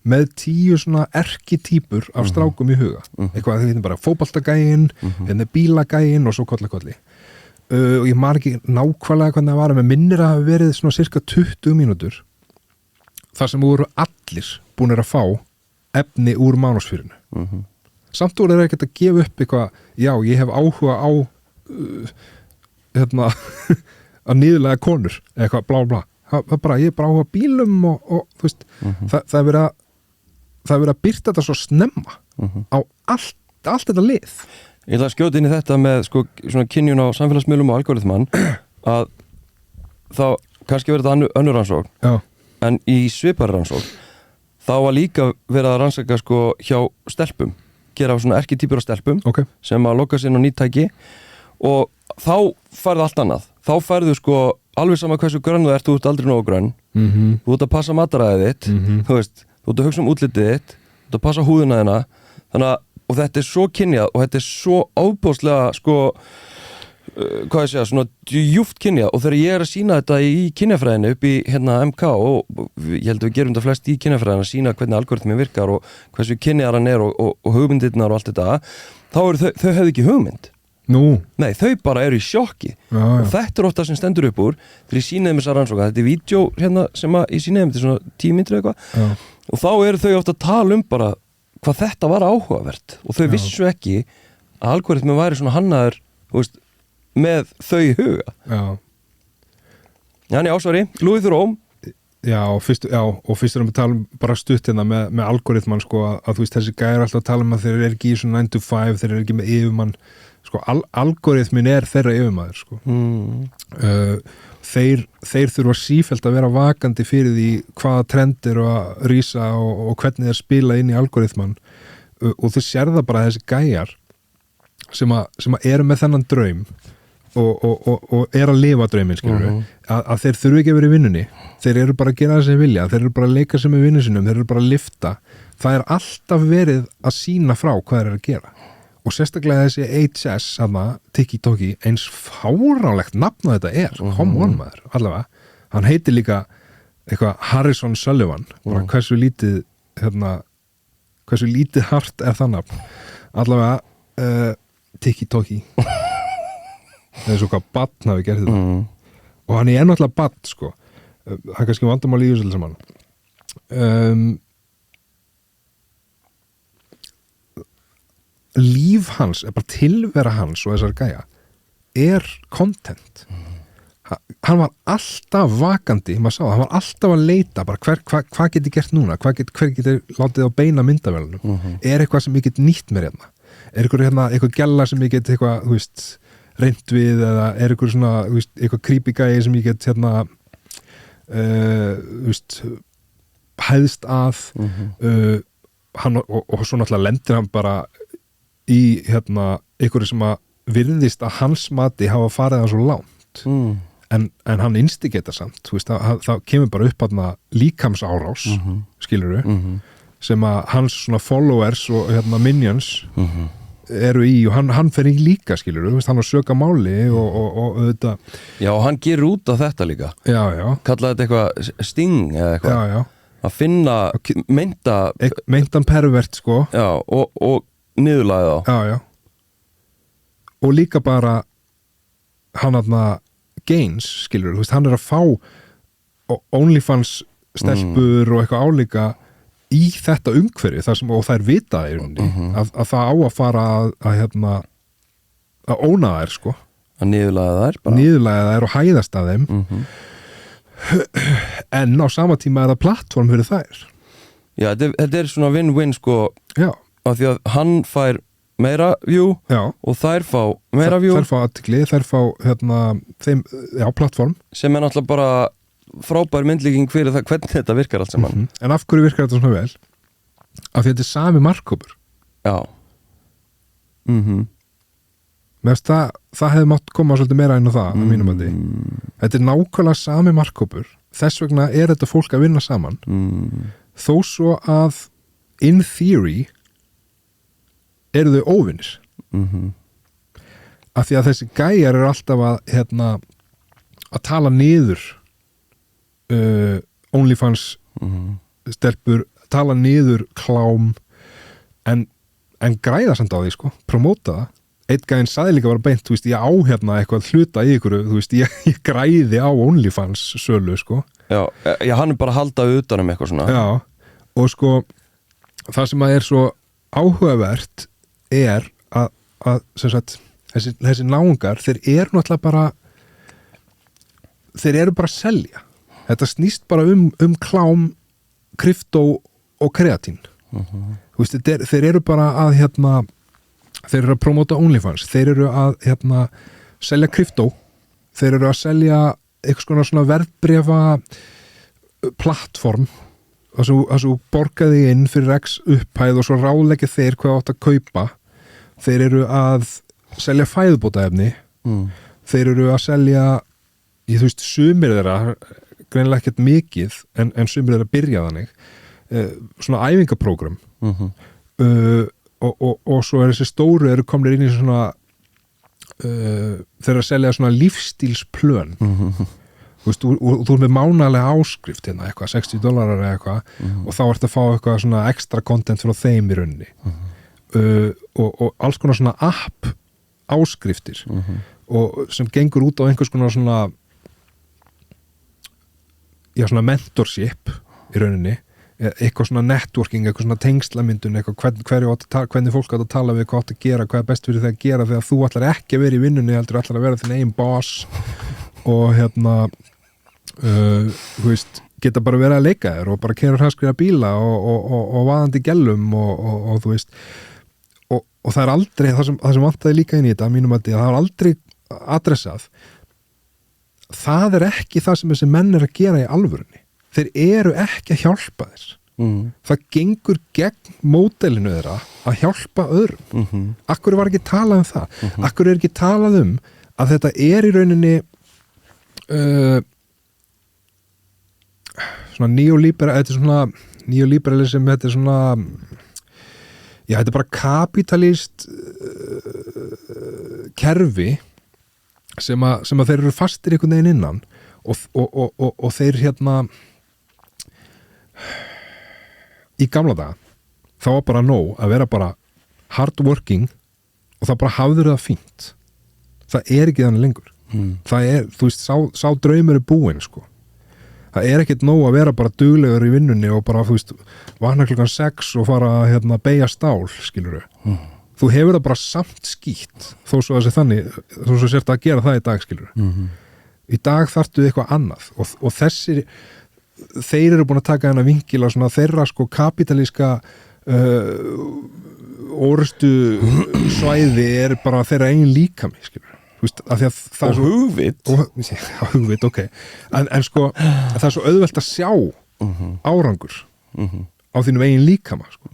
Speaker 2: með 10 svona erkitýpur af strákum í huga eitthvað, það heitir bara fótboltagæinn bílagæinn og svo kolli og ég man ekki nákvæmlega hvernig það var með minnir að hafa verið svona cirka 20 mínútur þar sem voru allir búinir að fá efni úr mánusfyrinu samt voru þeir ekkert að gefa upp eitthvað, já, ég hef áhuga á að niðurlega konur eitthvað, blá blá, ég er bara áhuga á bílum og þú veist það er verið að byrta þetta svo snemma á allt þetta lið.
Speaker 3: Ég ætla að skjóta inn í þetta með sko, svona kynjun á samfélagsmiðlum og algoritman að þá kannski verið þetta önnur rannsókn
Speaker 2: já.
Speaker 3: En í svipari rannsókn þá var líka verið að rannsaka sko hjá stelpum, gera svona erkitýpur af stelpum sem að lokka sér á nýttæki og þá færðu allt annað, þá færðu sko alveg sama hversu grönn þú ert, þú ert aldrei nógu grönn þú ert að passa mataræðið þitt þú veist, þú ert að hugsa útlitið þitt þú ert að passa húðina þina þannig að, og þetta er svo kynjað og þetta er svo ábúðslega sko hvað ég segja, svona djúpt kynjað og þegar ég er að sína þetta í kynjafræðinu upp í hérna MK og ég held að við gerum þetta flest í kynjafræðinu að sína hvernig algoritmin virkar og hversu kynjaðar hann er og hugmyndirnar og allt þetta þá eru þau hefðu ekki hugmynd Nei, þau bara eru í sjokki og þetta er ofta sem stendur upp úr þegar ég sínaði með þessar rannsóka, þetta er vídeo hérna sem að ég sínaði þetta er svona 10 mínútur eitthvað og þá eru þau ofta að tala bara hvað þetta var áhugavert og þau vissu ekki að algoritmin væri svona hannaður, þú veist með þau í huga Janni ásvari, Louis Theroux
Speaker 2: og fyrst erum við að tala bara stutt hérna með algoritman sko að þú veist þessi gæri alltaf að tala um að þeir eru ekki í svona 9 to 5 þeir eru ekki með yfirmann sko algoritmin er þeirra yfirmaður sko þeir þurfa sífellt að vera vakandi fyrir því hvaða trendir og að rísa og hvernig þeir spila inn í algoritman og þú sér það bara þessi gæjar sem að eru með þennan draum og er að lifa drauminn skilur að þeir þurfu ekki að vera í vinnunni þeir eru bara að gera það sem vilja þeir eru bara að leika sem með vinnu sinum, þeir eru bara að lifta það er alltaf verið að sína frá hvað þeir eru að gera og sérstaklega þessi HS Tiki-Toki, eins fáránlegt nafn þetta er, come on maður allavega, hann heitir líka eitthvað Harrison Sullivan bara hversu lítið hart er það nafn allavega Tiki-Toki það er svo hvað barn hafi gert þetta og hann er náttúrulega barn sko það er kannski vandamál í þessu saman líf hans, bara tilvera hans og þessar gæja er content hann var alltaf vakandi maður sá það, hann var alltaf að leita bara hvað get ég gert núna, hver get ég látið á beina myndavélunum er eitthvað sem ég get nýtt mér hérna er eitthvað gælla sem ég get eitthvað, þú veist reynt við eða er eitthvað svona eitthvað creepy gæi sem ég get hérna þú veist hæðst að hann og svo náttúrulega lendir hann bara í hérna einhverju sem að virðist að hans mati hafa farið það svo langt en hann instigator samt þú veist, það kemur bara upp hérna líkamsárás skilurðu sem að hans svona followers og hérna minions eru í og hann fer í líka skilurðu, hann á söka máli og auðvitað
Speaker 3: Já, og hann gerur út af þetta líka kallaði þetta eitthvað sting eða eitthvað að finna
Speaker 2: meintan pervert sko
Speaker 3: og niðurlæði þá
Speaker 2: og líka bara hann aðna gains skilur, þú veist, hann er að fá OnlyFans stelpur og eitthvað álíka í þetta umhverfi þar sem, og þær vita í rauninni að það á að fara að óna þær sko,
Speaker 3: að niðurlaga þær bara
Speaker 2: niðurlæga þær og hæðast að þeim en á sama tíma það plattform fyrir þær.
Speaker 3: Já, þetta svona win-win sko,
Speaker 2: Já,
Speaker 3: af því að hann fær meira view
Speaker 2: já,
Speaker 3: og þær fá meira view
Speaker 2: þær fá athygli, þær fá þeim, plattform.
Speaker 3: sem náttúrulega bara frábær myndlíking fyrir það hvernig þetta virkar allt saman
Speaker 2: En af hverju virkar þetta svona vel? Af því þetta er sami markhópur.
Speaker 3: Já
Speaker 2: Mér finnst það hefði mátt koma svolítið meira inn á það, að mínum að því. Þetta er nákvæmlega sami markhópur, þess vegna er þetta fólk að vinna saman þó svo að in theory eru þau óvinnir af því að þessi gæjar eru alltaf að tala niður OnlyFans stelpur, tala niður klám en græða samt á því sko, promóta það. Einn gæinn sagði líka bara beint, þú veist, ég á eitthvað hluta í ykkur, þú veist, ég græði á OnlyFans sölu sko. Já,
Speaker 3: hann bara halda utan eitthvað svona.
Speaker 2: Já, og sko það sem að er svo áhugavert er að sem sagt, þessi náungar, þeir eru náttúrulega bara að selja. Þetta snýst bara um klám, kryptó og kreatín. Þú veist, þeir eru bara að þeir eru að promóta OnlyFans, þeir eru að selja kryptó, þeir eru að selja eitthvað svona verðbréfa plattform þar sem borgaði inn fyrir X upphæð og svo ráðleggja þeir hvað átt að kaupa. Þeir eru að selja fæðubótaefni þeir eru að selja þú veist, sumir þeirra greinilega ekkert mikið en sumir þeirra byrja þannig svona æfingaprógram og svo er þessi stóru eru komnir inn í svona þeir eru að selja svona lífstílsplön þú veist, þú er með mánalega áskrift eitthvað, $60 eða eitthvað og þá ertu að fá eitthvað svona extra content frá þeim í rauninni og alls konar svona app áskriftir og sem gengur út á einhvers konar svona svona mentorship í rauninni, eitthvað svona networking, eitthvað svona tengslamyndun, eitthvað hvernig fólk átt að tala við, hvað átt að gera, hvað er best fyrir það að gera þegar þú ætlar ekki að vera í vinnunni, heldur ætlar að vera þinn eigin boss og þú veist, geta bara verið að leika þér og bara keyra hraðskreiða bíla og vaðandi gellum og þú veist og það er aldrei, það sem vantaði líka inn í þetta mínum að það er aldrei adressað, það er ekki það sem þessi menn er að gera í alvörunni, þeir eru ekki að hjálpa þér það gengur gegn módelinu þeirra að hjálpa öðrum akkur var ekki talað um það akkur er ekki talað um að þetta er í rauninni svona neoliberalism, þetta er svona já, þetta er bara kapitalist kerfi sem að þeir eru fastir einhvern veginn innan og þeir í gamla daga þá var bara nóg að vera bara hard working og það bara hafður það fínt það er ekki þannig lengur það er, þú veist, sá draumur er búinn sko. Það er ekkert nóg að vera bara duglegur í vinnunni og bara, þú veist, vakna klukkan 6 og fara að beygja stál, skilurðu. Þú hefur það bara samt skýtt þó svo að sé þannig, þó svo sért að gera það í dag, skilurðu. Í dag þarftu eitthvað annað og þessir, þeir eru búin að taka hennar vinkil á svona þeirra sko kapitalíska orustu svæði er bara þeirra eigin líkami, skilurðu. Veist, að að það
Speaker 3: og hugvit
Speaker 2: hugvit, ok en sko, það er svo auðvelt að sjá árangur á þínum eigin líkama sko.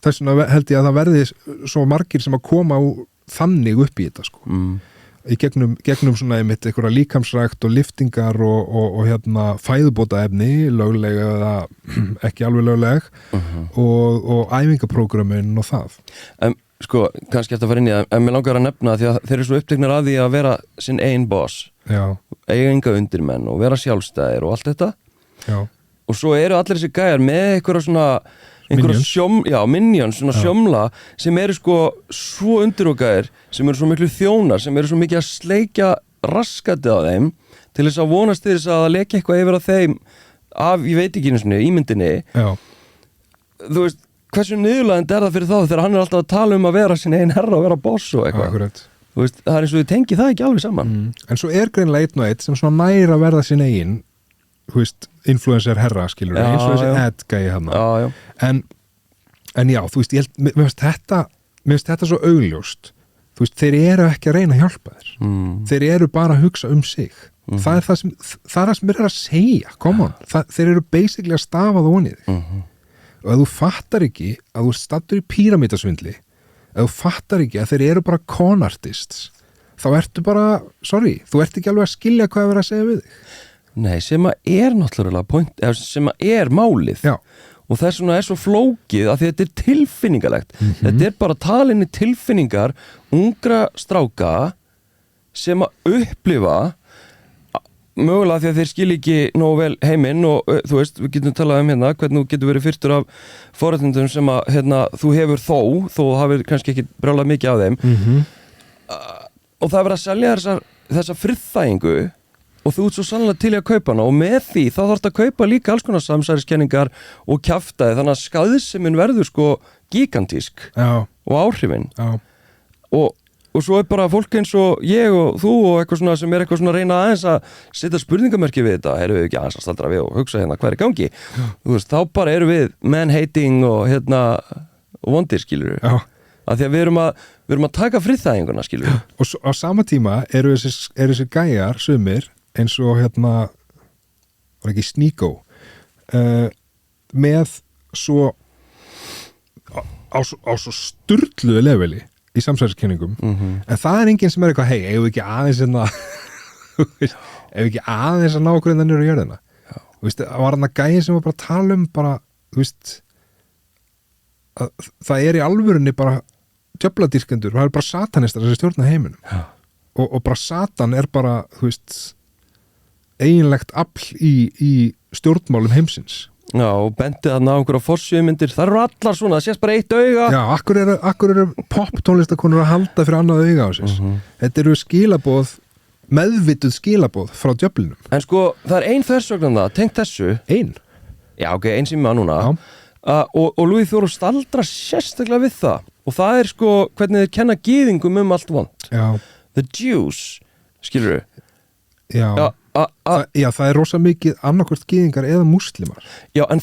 Speaker 2: Þess vegna held ég að það verði svo margir sem að koma þannig upp í þetta sko. Í gegnum svona einmitt einhverja líkamsrækt og liftingar og fæðubótaefni löglega eða ekki alveg lögleg og æfingaprógramin og það
Speaker 3: sko, kannski eftir að fara inn í það en mér langar að nefna því að þeir eru svo uppteknar að því að vera sinn eigin boss eiga enga undirmenn og vera sjálfstæðir og allt þetta og svo eru allir þessi gæjar með einhverja minions, svona sjómla sem eru sko svo undirokaðir sem eru svo miklu þjónar, sem eru svo mikið að sleikja raskatið á þeim til þess að vonast til þess að leggja eitthvað yfir á þeim af, ég veit ekki einu sinni, ímyndinni þú veist, hversu niðurlægandi það fyrir þá þegar hann alltaf að tala að vera sinni einn herra og vera boss og eitthvað.
Speaker 2: Akkurat.
Speaker 3: Þú veist, það eins og þið tengi það ekki alveg saman.
Speaker 2: En svo greinilega einn og einn sem svona næra að verða sinni einn, þú veist, influencer herra, skilur, eins og þessi ad-gæi hann.
Speaker 3: Já.
Speaker 2: En já, þú veist, mér finnst þetta svo augljóst. Þú veist, þeir eru ekki að reyna að hjálpa þér. Þeir eru bara að hugsa sig. Það er það sem er að segja, come on. Þeir eru basically að stafa það vonið þig. Og ef þú fattar ekki að þú stattur í píramítasvindli, ef þú fattar ekki að þeir eru bara con artists, þá ertu bara, sorry, þú ert ekki alveg að skilja hvað er verið að segja við þig.
Speaker 3: Nei, sem að náttúrulega sem að málið.
Speaker 2: Já.
Speaker 3: Og þess vegna svo flókið að því þetta tilfinningalegt. Þetta bara talinni tilfinningar ungra stráka sem að upplifa mögulega því að þeir skilja ekki nógu vel heiminn og þú veist, við getum talað hérna hvernig þú getur verið fyrstur af forréttindum sem að þú hefur þó hafir kannski ekki brjálað mikið af þeim og það verið að selja þessa friðþægingu og þú ert svo sannlega til í að kaupa hana og með því þá þarfst að kaupa líka alls konar samsæriskenningar og kjaftaði þannig að skaðsemin verður sko gigantísk og áhrifin og svo bara fólk eins og ég og þú og eitthvað svona sem eitthvað svona að reyna aðeins að setja spurningamerki við þetta, erum við ekki aðeins að staldra við og hugsa hérna hvað er í gangi þú veist, þá bara erum við man-hating og vondir skilur af því að við erum að taka friðþæginguna skilur
Speaker 2: og á sama tíma eru þessi gæjar sumir eins og var ekki Sneeko með svo á svo sturluðu leveli í samsæriskenningum en það er enginn sem eitthvað hei, ef við ekki aðeins að ná okkur innan niður á jörðina þú veist, það var hann að gæja sem var bara að tala bara, þú veist að það í alvörunni bara djöfladýrkendur og það bara satanistar sem stjórna heiminum og bara satan bara, þú veist eiginlegt afl í stjórnmálum heimsins
Speaker 3: Já, og bendið þarna á einhverja forsíðumyndir það eru allar svona, það sést bara eitt auga
Speaker 2: Já, akkur eru pop-tónlistakonur að halda fyrir annað auga á sér Þetta eru skilaboð, meðvituð skilaboð frá djöflinum
Speaker 3: En sko, það er ein þversögn það, tengt þessu
Speaker 2: Ein?
Speaker 3: Já, ok, ein sem maður núna og Louis Theroux staldra sérstaklega við það og það er sko, hvernig þeir kenna gyðingum allt vont The Jews, skilurðu
Speaker 2: Já, það er rosa mikið annarkvort gyðingar eða múslimar
Speaker 3: Já, en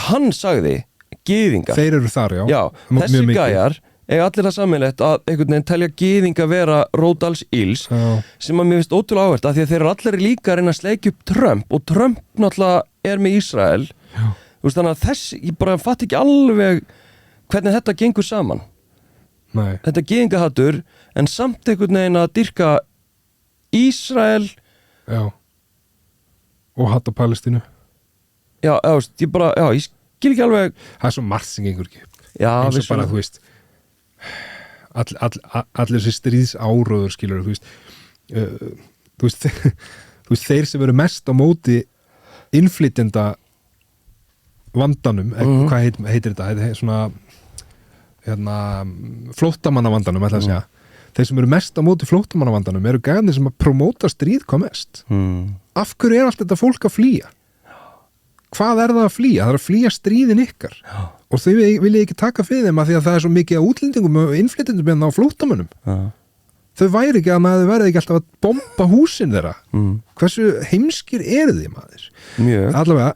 Speaker 3: hann sagði gyðingar
Speaker 2: Þeir eru þar,
Speaker 3: Já, þessi gæjar eiga allir það sammeilegt að einhvern veginn telja gyðinga vera rótals ills sem að mér finnst ótrúlega áhvert að því að þeir eru allir líka að reyna að sleikja upp Trump og Trump náttúrulega er með Ísrael Þú veist þannig að ég bara fatt ekki alveg hvernig þetta gengur saman
Speaker 2: Nei.
Speaker 3: Þetta gyðingahattur en samt einhvern veginn að dyrka Ísrael
Speaker 2: Já og hata Palestínu
Speaker 3: Já, ég skil ekki alveg
Speaker 2: Það er svo margt sem gengur ekki
Speaker 3: Já,
Speaker 2: eins og bara, þú veist allir þessi stríðsáróður skilur, þú veist þeir sem eru mest á móti innflytjenda vandanum hvað heitir þetta? Þetta er svona flóttamannavandanum ætla að segja Þeir sem eru mest á móti flóttamannavandanum eru gæðanir sem að promóta stríð hvað mest Af hverju allt þetta fólk að flýja? Hvað það að flýja? Það að flýja stríðin ykkar og þau vilja ekki taka fyrir þeim að því að það er svo mikið á útlendingum og innflytjendum en á flóttamönnum Þau væri ekki að maður verði ekki alltaf að bomba húsin þeirra Hversu heimskir eru þið maður?
Speaker 3: Mjög
Speaker 2: Allavega,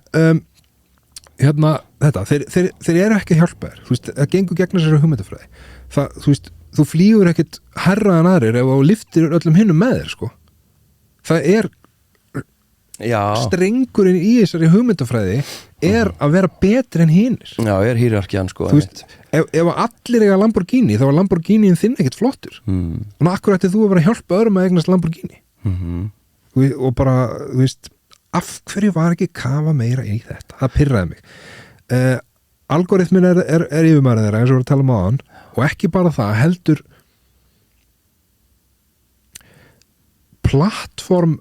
Speaker 2: þetta, þeir eru ekki að hjálpa þér Þú veist, það gengur gegn þessari hugmyndafræði Þú veist þú flýgur ekkert herraðan aðrir ef þú lyftir öllum hinnum með þér sko. Það er strengurinn í þessari hugmyndafræði að vera betri en hinnir
Speaker 3: Já, hierarkían sko
Speaker 2: Þú veist, ef allir eiga Lamborghini þá var Lamborghini þinn ekkert flottur Þannig akkur ætti þú að vera að hjálpa öðrum að eignast Lamborghini og bara, þú veist af hverju var ekki kafa meira í þetta það pirraði mig algoritmin er yfirmaður þeirra eins og við að tala um áðan og ekki bara það heldur plattform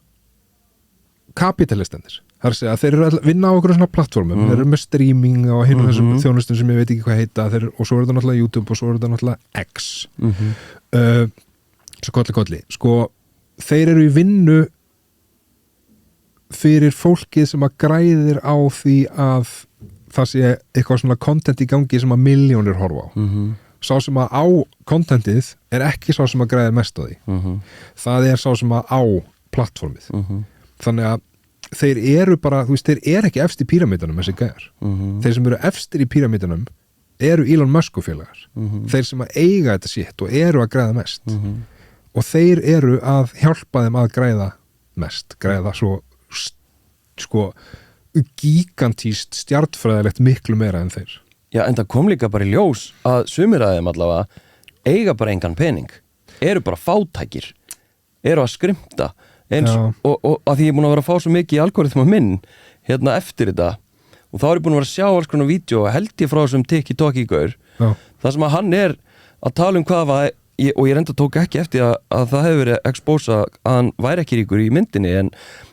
Speaker 2: kapitalistendir það er að segja að þeir eru að vinna á okkur svona plattformum þeir eru með streaming og hinn og þessum þjónustum sem ég veit ekki hvað heita og svo er þetta náttúrulega YouTube og svo er þetta náttúrulega X svo kolli sko þeir eru í vinnu fyrir fólkið sem að græðir á því að það sé eitthvað svona content í gangi sem að milljónir horfa á sá sem að á contentið er ekki sá sem að græða mest á því það er sá sem að á plattformið þannig að þeir eru bara, þú veist, þeir eru ekki efst í píramídanum þessi gæjar þeir sem eru efstir í píramídanum eru Elon Musk og félagar þeir sem að eiga þetta shit og eru að græða mest og þeir eru að hjálpa þeim að græða mest, græða svo sko gigantíst stjartfræðilegt miklu meira en þeir.
Speaker 3: Já, en það kom líka bara í ljós að sumir af þeim allavega eiga bara engan pening, eru bara fátækir, eru að skrimta eins og að því ég er búin að vera að fá svo mikið í algoritma minn hérna eftir þetta og þá er ég búin að vera að sjá alls konar vídeo og held ég frá þessum TikTok-gaur það sem að hann er að tala hvað var og ég reynda tók ekki eftir að það hefur verið expósa að hann væri ekki ríkur í myndinni en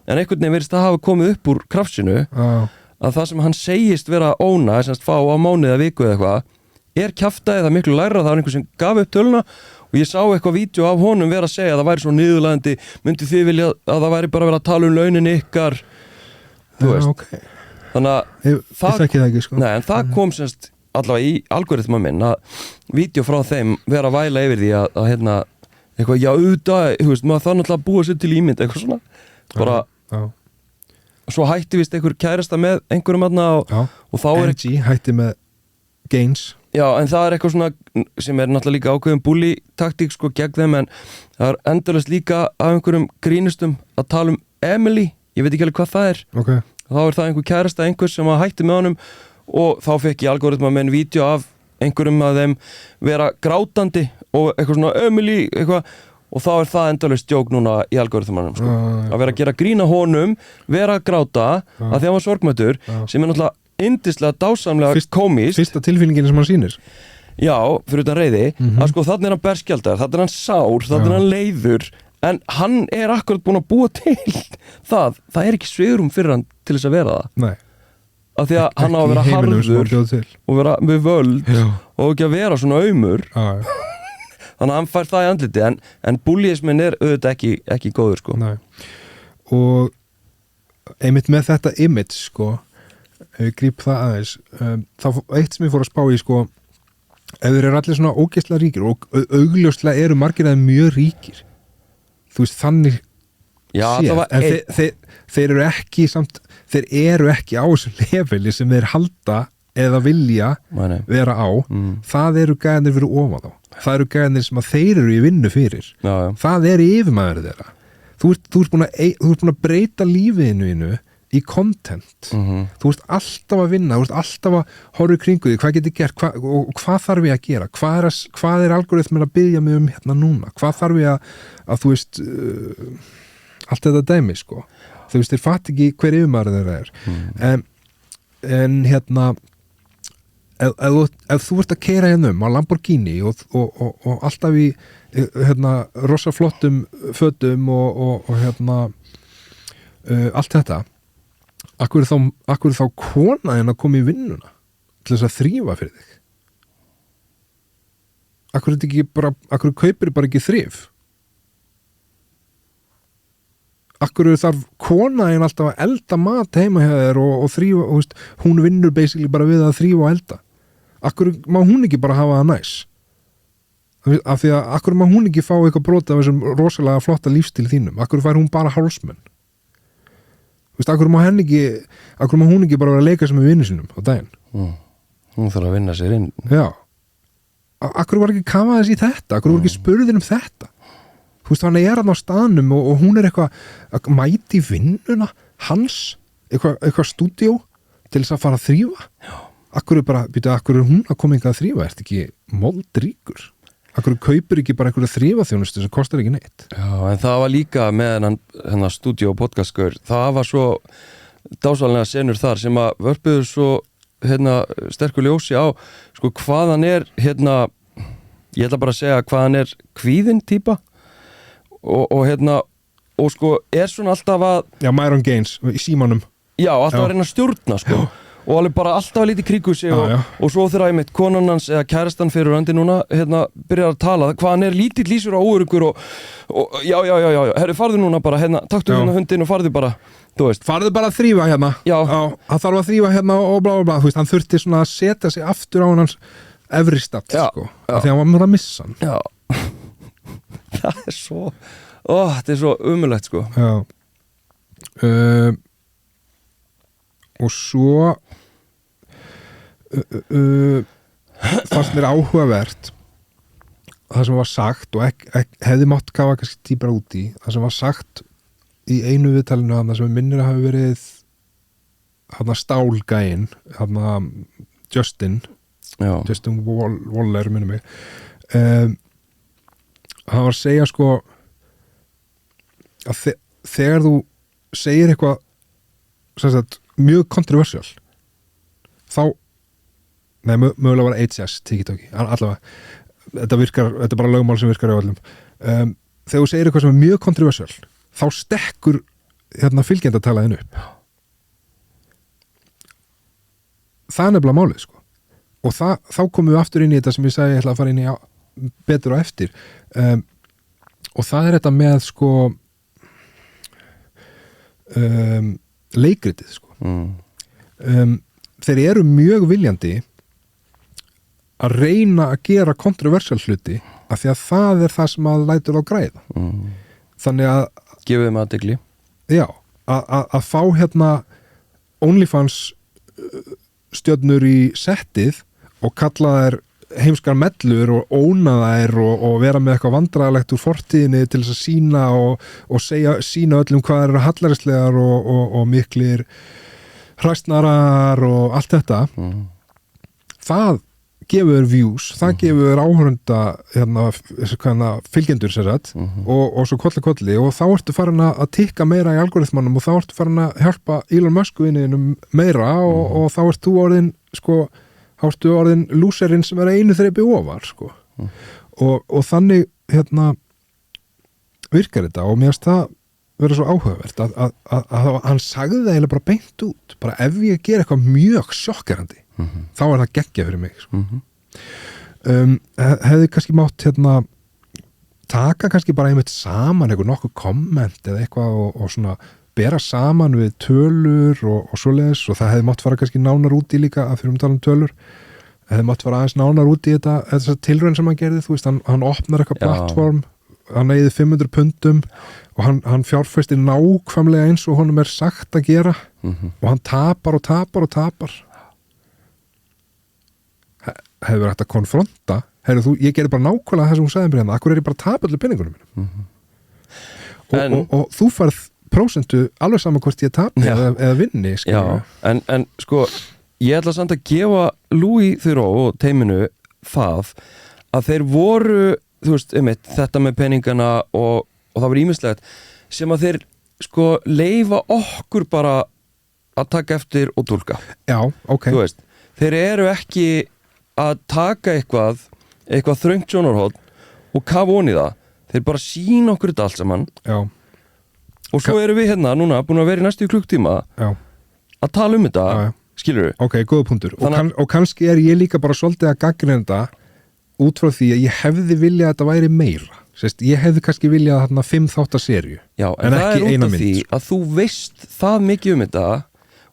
Speaker 3: einhvern veginn verðist það hafa komið upp úr krafsinu að það sem hann segist vera að óna, semst fá á mánuði eða viku eða eitthvað er kjaftaði það miklu lægra, það var einhver sem gaf upp töluna og ég sá eitthvað vídeo af honum vera að segja að það væri svo niðurlægandi, myndi þið vilja að það væri bara að vera að tala launin ykkar þú veist
Speaker 2: okay.
Speaker 3: Þannig að
Speaker 2: ég þekki það ekki sko.
Speaker 3: Nei, en það kom semst allavega í algoritma minn að vídeo frá þeim vera að væla yfir því að hérna eitthvað, já auðvitað, þú veist, maður það náttúrulega búa sér til ímynd, eitthvað svona bara, svo hætti vist einhver kærasta með einhverjum aðna og þá er
Speaker 2: NG hætti með Gaines
Speaker 3: já, en það er eitthvað svona sem er náttúrulega líka ákveðum bully taktík sko gegn þeim en það er endurlega líka af einhverjum grínustum að tala Emily, ég veit ekki alveg hvað það er
Speaker 2: okay.
Speaker 3: Þá er það einhver kærasta einhver sem að hætti með honum og þá fekk ég algoritma með en vídeo af einhverjum að þeim vera grátandi og eitthvað svona Emily eitthvað og þá er það endalaust djók núna í algoritmanum sko. Að vera að gera grína honum vera að gráta að því hann var sorgmættur sem er náttúrulega yndislega dásamlega komískt
Speaker 2: fyrsta tilfinningin sem hann sýnir
Speaker 3: já, fyrir utan reiði að sko þannig er hann berskjaldar, þannig er hann sár þannig er hann leiður en hann er akkurat búin að búa til það er ekki svigrúm fyrir hann til þess að vera það
Speaker 2: nei
Speaker 3: af því að hann á að vera harður og vera með völd og ekki að vera svona aumur þannig að hann fær það í andliti en bullyismin er auðvitað ekki góður sko.
Speaker 2: Nei. Og einmitt með þetta image sko, ef við gríp það aðeins þá eitt sem ég fór að spá í sko ef þeir eru allir svona ógeðslega ríkir og augljóslega eru margir að mjög ríkir þú veist þannig
Speaker 3: já,
Speaker 2: þeir eru ekki samt þeir eru ekki á þessu leveli sem þeir halda eða vilja vera á það eru gæðanir fyrir ofan þá það eru gæðanir sem að þeir eru í vinnu fyrir það er yfirmaður þeirra þú ert búin að breyta lífiðinu í content þú ert alltaf að vinna, þú ert alltaf að horfa í kringu því, hvað getur gert og hvað þarf ég að gera, hvað er algoritmin að biðja mig um hérna núna, hvað þarf ég að þú veist allt þetta dæmi sko þú veist, þeir fatt ekki hver yfirmaður þeirra er en hérna ef þú ert að keyra hérna á Lamborghini og alltaf í hérna rosa flottum fötum og hérna allt þetta akkur þá kona en að koma í vinnuna til þess að þrífa fyrir þig akkur kaupir bara ekki þrif akkur þarf kona en alltaf að elda mat heima hjá þér og þrífa og veist, hún vinnur basically bara við að þrífa og elda akkur má hún ekki bara hafa það næs af því að akkur má hún ekki fá eitthvað brot af þessum rosalega flotta lífstíl þínum akkur fær hún bara hálsmenn veist, akkur má hún ekki bara vera að leika sem með vinnu sínum á daginn
Speaker 3: hún þarf að vinna sér inn
Speaker 2: já akkur var ekki kafað þess í þetta akkur var ekki spurðin um þetta þú veist, hann er hann á staðnum og hún er eitthvað að mæti vinnuna hans, eitthvað stúdíó til þess að fara að þrífa akkur er hún að koma að þrífa ert ekki moldríkur akkur kaupir ekki bara einhverja þrífaþjónustu sem kostar ekki neitt
Speaker 3: já, en það var líka með hennar stúdíó og podcastgaur, það var svo dásalega senur þar sem að vörpuður svo sterkur ljósi á sko hvað hann er ég ætla bara að segja hvað hann er kvíðin típa og sko er svona alltaf að
Speaker 2: já, Myron Gaines í símanum
Speaker 3: já, alltaf að reyna að stjórna sko og alveg bara alltaf að lítið kríku sig
Speaker 2: Já.
Speaker 3: og svo þegar einmitt konan hans eða kærastan fyrir röndi núna byrjar að tala hvað hann lítill í sér og óöruggur og já, herru farðu núna bara taktu hundinn og farðu bara þú veist.
Speaker 2: Farðu bara að þrífa hérna hann þarf að þrífa hérna og blá blá blá þú veist, hann þurfti svona að setja sig aftur á hans efri stall sko, af því hann var mjög að missa hann
Speaker 3: já það svo þetta svo umulegt sko
Speaker 2: já og svo fannst mér áhugavert það sem var sagt og hefði mátt kafa kannski dýpra út í það sem var sagt í einu viðtalinu þarna sem minnir að hafa verið þarna stálgæinn þarna Justin Waller minnum mig hann var að segja sko að þegar þú segir eitthvað sagt, mjög kontroversial þá mögulega var HS tiki-toki, allavega þetta er bara lögmál sem virkar á öllum þegar þú segir eitthvað sem er mjög kontroversial þá stekkur fylgjendatalaðin upp það er nefnilega málið sko og þá komum við aftur inn í þetta sem ég sagði ég ætla að fara inn í betur á eftir og það er þetta með sko leikritið sko þeir eru mjög viljandi að reyna að gera kontroversial hluti af því að það er það sem að lætur á græða þannig að
Speaker 3: gefið þeim athygli
Speaker 2: já, að fá OnlyFans stjörnur í settið og kalla þær heimskar mellur og óna þær og vera með eitthvað vandræðalegt úr fortíðinni til þess að sína og sína öllum hvað eru hallarislegar og miklir hræstnarar og allt þetta það gefur views, það gefur áhörunda fylgjendur sér rætt og svo kolli og þá ertu farin að tikka meira í algoritmanum og þá ertu farin að hjálpa Elon Musk vinninum meira og þá ert þú orðin sko hástu orðin lúserinn sem er einu þreipi ofar sko. og þannig virkar þetta og mér finnst það vera svo áhugavert að hann sagði það eiginlega bara beint út bara ef ég ger eitthvað mjög sjokkerandi þá er það geggja fyrir mig sko. Hefði kannski mátt taka kannski bara einmitt saman eitthvað nokkuð komment eða eitthvað og svona bera saman við tölur og svoleiðis og það hefði mátt fara kannski nánar út í líka að fyrir tala tölur hefði mátt fara aðeins nánar út í þessa tilraun sem hann gerði, þú veist, hann opnar eitthvað plattform, hann eigði 500 pundum og hann fjárfesti nákvæmlega eins og honum er sagt að gera og hann tapar hefði verið hægt að konfronta ég gerði bara nákvæmlega það sem hún sagði mér akkur er ég bara að tapa allir penningunum mínum og þú farð prósentu alveg saman hvort ég tapi eða vinni
Speaker 3: en sko ég ætla samt að gefa Louis Theroux og teiminu það að þeir voru þú veist, þetta með peningana og það var ýmislegt sem að þeir sko leyfa okkur bara að taka eftir og túlka þú veist, þeir eru ekki að taka eitthvað þröngt sjónarhorn og kafa onni það þeir bara sína okkur þetta allt saman og svo erum við núna búin að vera í næstu klukktíma að tala þetta skilur við?
Speaker 2: Ok, góða punktur og kannski er ég líka bara svolítið að gagnrýna út frá því að ég hefði viljað að þetta væri meira ég hefði kannski viljað þarna 5 þáttaserju en ekki eina mynd
Speaker 3: því að þú veist það mikið þetta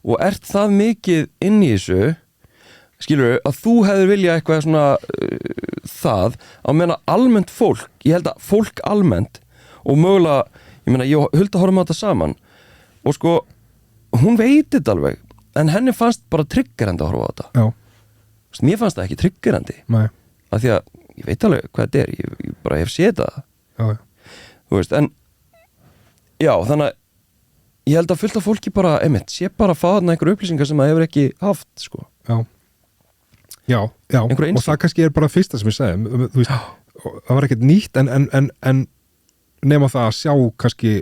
Speaker 3: og ert það mikið inn í þessu skilur við, að þú hefði viljað eitthvað svona það að meina almennt fólk, ég held að fólk almennt og mögulega ég höldi að horfa með þetta saman og sko, hún veit þetta alveg en henni fannst bara triggerandi að horfa á þetta mér fannst það ekki triggerandi af því að ég veit alveg hvað þetta er ég bara hef séð það þú veist, en já, þannig að ég held að fullt af fólki bara sé bara að fá þarna einhver upplýsingar sem það hefur ekki haft sko.
Speaker 2: já, og það kannski er bara fyrsta sem ég segi þú veist, það var ekkert nýtt en nema það að sjá kannski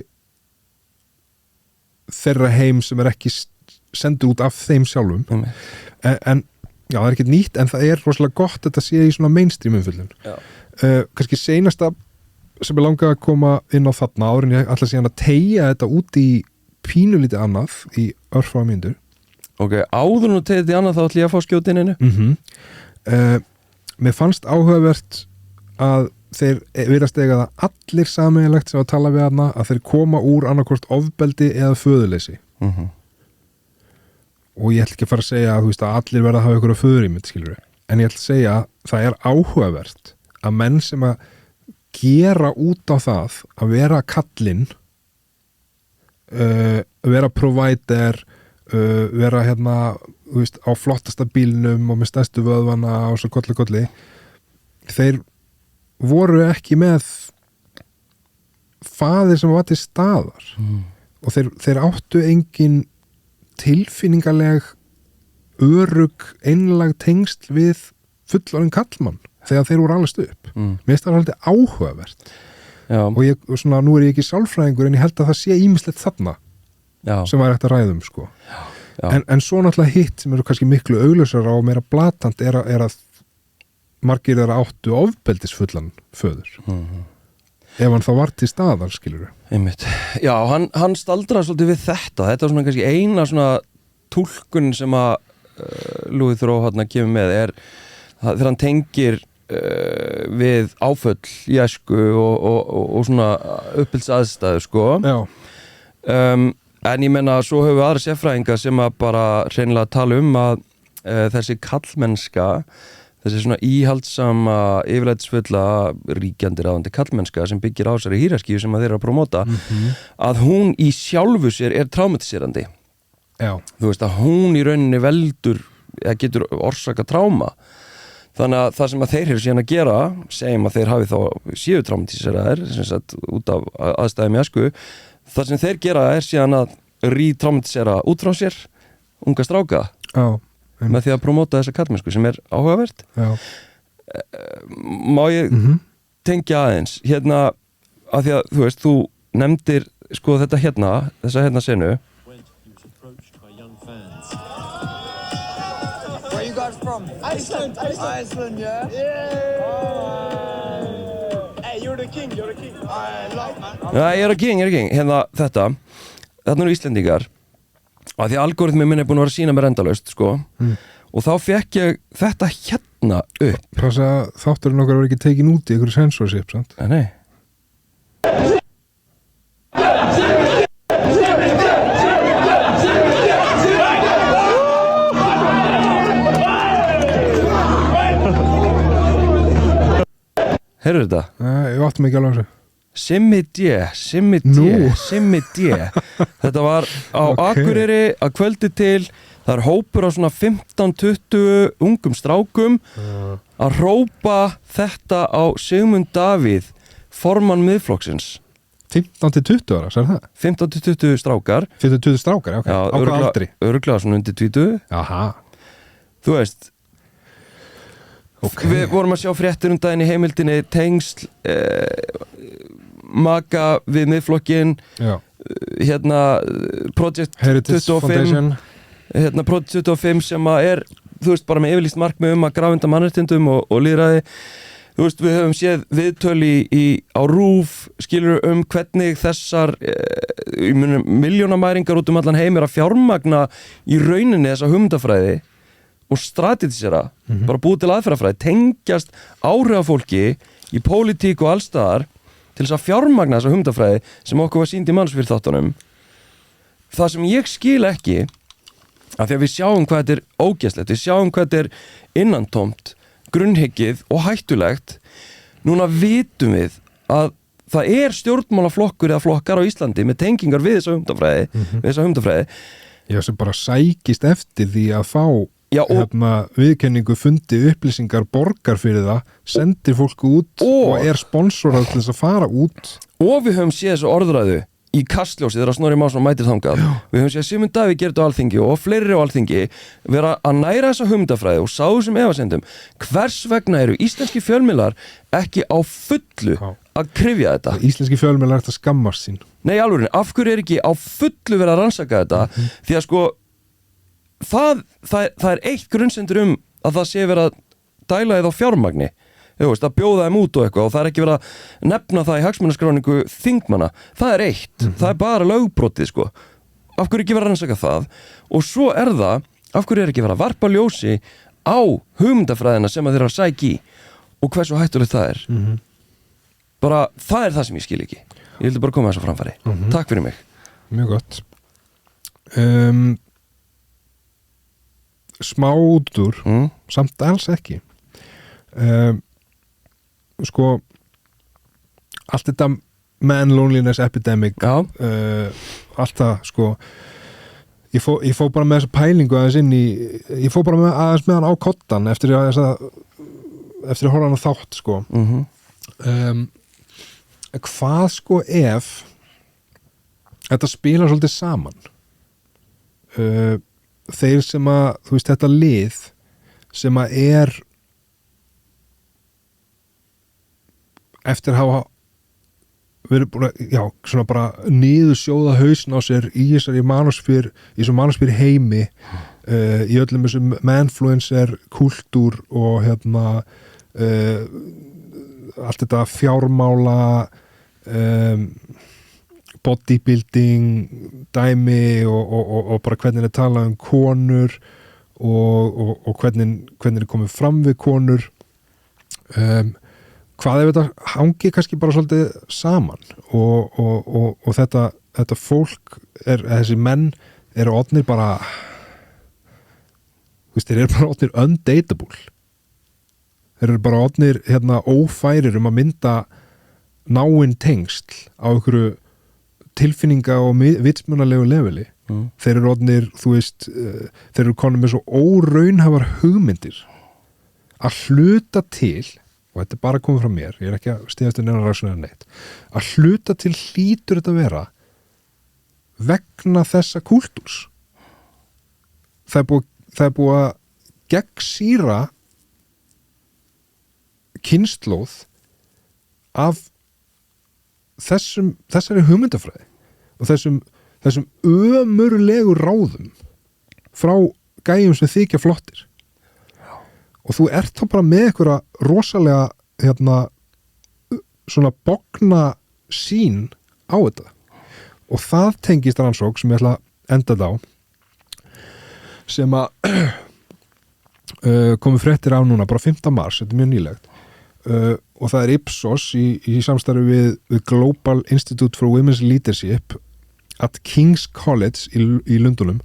Speaker 2: þeirra heim sem er ekki sendur út af þeim sjálfum en já, það er ekkert nýtt en það er rosalega gott að þetta sé í svona mainstream umfyllun kannski seinasta sem ég langaði að koma inn á þarna árin ég ætla síðan að teygja þetta út í pínulítið annað í örfáa mínútur
Speaker 3: Ok, áður nú tegði því annað þá ætlum ég að fá skjótin einu
Speaker 2: Mér fannst áhugavert að þeir virðast eiga það allir sameiginlegt sem að tala við hana að þeir koma úr annarkvort ofbeldi eða föðurleysi og ég ætla ekki að fara að segja að, þú veist, að allir verða að hafa ykkur á föðurýmynd, skilur við, en ég ætla að segja að það er áhugavert að menn sem að gera út á það að vera kallinn vera provider vera hérna, þú veist, á flottasta bílnum og með stærstu vöðvana og svo kolli þeir voru ekki með faðir sem var til staðar og þeir áttu engin tilfinningaleg örugg einlæg tengsl við fullorðinn kallmann þegar þeir voru allast upp mér finnst það svolítið áhugavert og ég, svona, nú er ég ekki sálfræðingur en ég held að það sé ýmislegt þarna sem var hægt að ræðum sko. en svo náttúrulega hitt sem eru kannski miklu augljósara og meira blatant er að margir þeirra áttu ofbeldisfullan föður ef hann þá var til staðar, skilur
Speaker 3: Einmitt. Já, hann staldrar svolítið við þetta er svona kannski eina svona túlkun sem að Louis Theroux hérna kemur með er þegar hann tengir við áföll í æsku og svona uppbylsaðstæðu sko en ég menna svo höfum við aðra sérfræðinga sem að bara hreinlega tala að þessi kallmennska þessi svona íhaldsama yfirleitisfulla ríkjandi ráðandi kallmennska sem byggir á þessari hýraskíu sem að þeir eru að promóta að hún í sjálfu sér er traumatiserandi þú veist að hún í rauninni veldur eða getur orsaka tráma þannig að það sem að þeir eru síðan að gera segjum að þeir hafi þá séu traumatiseraðir sem sagt út af aðstæðum í æsku það sem þeir gera er síðan að re-traumatisera út frá sér unga stráka með því að promóta þessa kallmennsku sem er áhugavert má ég tengja aðeins hérna að því að þú veist þú nefndir sko þetta hérna þessa hérna senu
Speaker 4: Where you guys from? Iceland, yeah? Hey, you're the king. I love, man.
Speaker 3: Já, ég er að king hérna þetta eru Íslendingar að því að algoritmi minn er búin að vera að sína mér endalaust sko og þá fekk ég þetta hérna upp
Speaker 2: Passa þátturinn okkar var ekki tekin út í einhverju sensorship, sant?
Speaker 3: Nei Heyrðu þetta?
Speaker 2: Ég áttum ekki alveg á þessu
Speaker 3: Simmi D Þetta var á Akureyri að kvöldi til það er hópur á svona 15-20 ungum strákum að hrópa þetta á Sigmund Davíð formann miðflokksins
Speaker 2: 15-20 ára, sagði það?
Speaker 3: 15-20 strákar
Speaker 2: 15-20 strákar, ok, á hvað aldri?
Speaker 3: Öruglega svona undir 20
Speaker 2: Jaha
Speaker 3: Þú veist Við vorum að sjá fréttir daginn í heimildinni tengsl maka við miðflokkin hérna Project 25 hérna Project 25 sem að er þú veist bara með yfirlýst markmið að grafa undan mannréttindum og lýðræði þú veist við höfum séð viðtöl á RÚV skilur hvernig þessar milljónamæringar út allan heim er að fjármagna í rauninni þessa hugmyndafræði og strategisera, bara búið til aðferðafræði tengjast áhrifafólki í pólitík og allstaðar til þess að fjármagna þessa hugmyndafræði sem okkur var sýnd í mannsfyrirþáttunum það sem ég skil ekki af því að við sjáum hvað þetta er ógeðslegt við sjáum hvað þetta er innantómt grunnhyggið og hættulegt núna vitum við að það er stjórnmálaflokkur eða flokkar á Íslandi með tengingar við þessa hugmyndafræði
Speaker 2: Já, sem bara sækist eftir því að fá viðkenningu fundi upplýsingar borgar fyrir það sendir fólku út og er sponsorað til þess að fara út
Speaker 3: og við höfum séð þessu orðræðu í Kastljósi þegar Snorri Másson mætir þangað við höfum séð Sigmund Davíð gera þetta á Alþingi og fleiri á Alþingi vera að næra þessa hugmyndafræði og sá þessum efasendum hvers vegna eru íslenski fjölmiðlar ekki á fullu að kryfja þetta
Speaker 2: Íslenski fjölmiðlar er þetta skammast sín
Speaker 3: Nei, alveg, af hverju er ekki á fullu verið að rannsaka þetta því að sko það er eitt grunnsendur að það sé verið að dæla eða á fjármagni að bjóða þeim út og eitthvað og það er ekki verið að nefna það í hagsmunaskráningu þingmanna það er eitt, það er bara lögbrotið sko af hverju ekki verið að rannsaka það og svo er það af hverju er ekki verið að varpa ljósi á hugmyndafræðina sem að þeir eru að sækja í og hversu hættulegt það er bara, það er það sem ég skil ekki ég vildi bara koma þess að framfæri takk fyrir mig.
Speaker 2: Mjög gott smá útúr samt alls ekki sko allt þetta man loneliness epidemic allt það sko ég fó bara með þessa pælingu aðeins inn í ég fó bara aðeins með hann á kottan eftir að horfa hann á þátt sko hvað sko ef þetta spilar svolítið saman þeir sem að þú veist þetta lið sem að er eftir að hafa verið búin að, já, svona bara niður sjóða hausn á sér í þessari manospír heimi í öllum þessum manfluencer kultúr og allt þetta fjármála bodybuilding dæmi og bara hvernig er talað um konur og hvernig er komið fram við konur hvað ef þetta hangi kannski bara svolítið saman og þetta fólk þessi menn eru orðnir bara þeir eru bara orðnir undateable þeir eru bara orðnir ófærir að mynda náin tengsl á einhverju tilfinninga og vitsmunalegu leveli þeir eru orðnir, þú veist þeir eru konum með svo óraunhæfar hugmyndir að hluta til og þetta er bara komið frá mér, ég er ekki að stíðast neina ræðsuna neitt, að hluta til hlýtur þetta að vera vegna þessa kúltúrs það er búið að gegnsýra kynslóð af þessari hugmyndafræði og þessum ömurlegu ráðum frá gæjum sem þykja flottir og þú ert þá bara með einhverja rosalega svona bogna sín á þetta og það tengist rannsók sem ég ætla að enda þetta á sem að komið fréttir á núna bara 5. mars, þetta er mjög nýlegt og það er Ipsos í samstarfi við Global Institute for Women's Leadership at King's College í Lundunum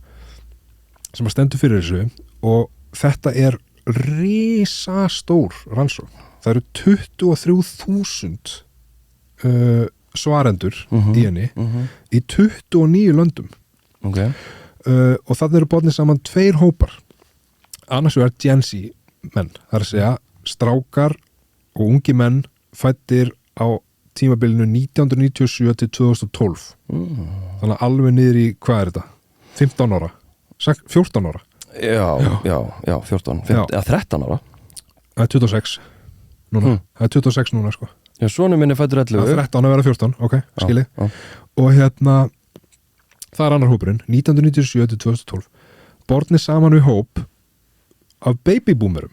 Speaker 2: sem að stendur fyrir þessu og þetta er risastór rannsókn. Það eru 23.000 svarendur í henni í 29 löndum og það eru boðnir saman 2 hópar annars vegar Gen Z menn, það er að segja strákar og ungi menn fæddir á tímabilinu 1997 til 2012 þannig að alveg niður í, hvað er þetta? 15 ára? 14 ára?
Speaker 3: Já, 14 eða 13 ára
Speaker 2: Það er 26 núna, það er 26 núna sko
Speaker 3: Já, sonur minni fæddur 11
Speaker 2: Það er 13 að vera 14, ok, skilji og það er annar hópurinn 1997 til 2012 bornir saman við hóp af babyboomerum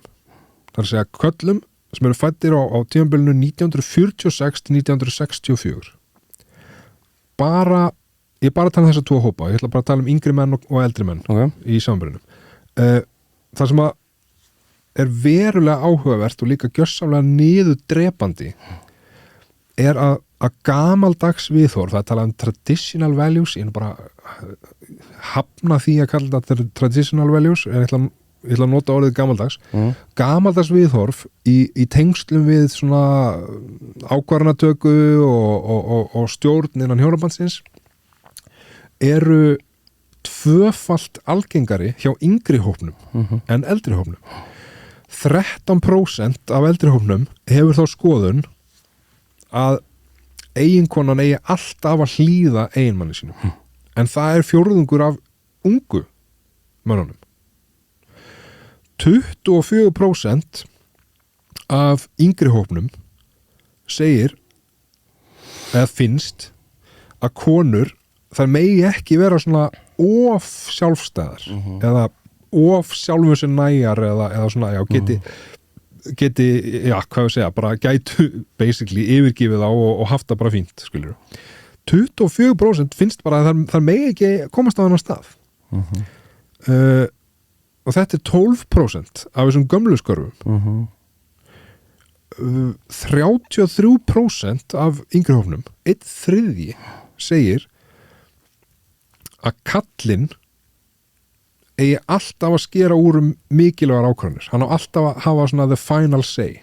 Speaker 2: það er að segja köllum sem eru fæddir á tímabilinu 1946 til 1964 ég bara tala um þessa 2 hópa ég ætla bara að tala um yngri menn og eldri menn í samanbyrjunum það sem að er verulega áhugavert og líka gjörsamlega niðurdrepandi er að gamaldags viðhorf, það er talað um traditional values, ég er bara hafna því að kalla þetta traditional values, en ég ætla að nota orðið gamaldags gamaldags viðhorf í tengslum við svona ákvarðanatöku og stjórn innan hjónabandsins eru 2-falt algengari hjá yngri hópnum en eldri hópnum 13% af eldri hópnum hefur þá skoðun að eiginkonan eigi alltaf að hlýða eiginmanni sínum en það er 4% af ungu mönnunum 24% af yngri hópnum segir eða finnst að konur þær megi ekki vera svona of sjálfstæðar eða of sjálfur sem næjar eða svona, já, geti, já, hvað ég segja, bara gætu basically yfirgifið á og haft það bara fínt, skilur 24% finnst bara að þær megi ekki komast á þennan stað og þetta er 12% af þessum gömlu skörfum 33% af yngri hófnum 1/3 segir að kallinn eigi alltaf að skera úr mikilvægar ákvörðanir, hann á alltaf að hafa svona the final say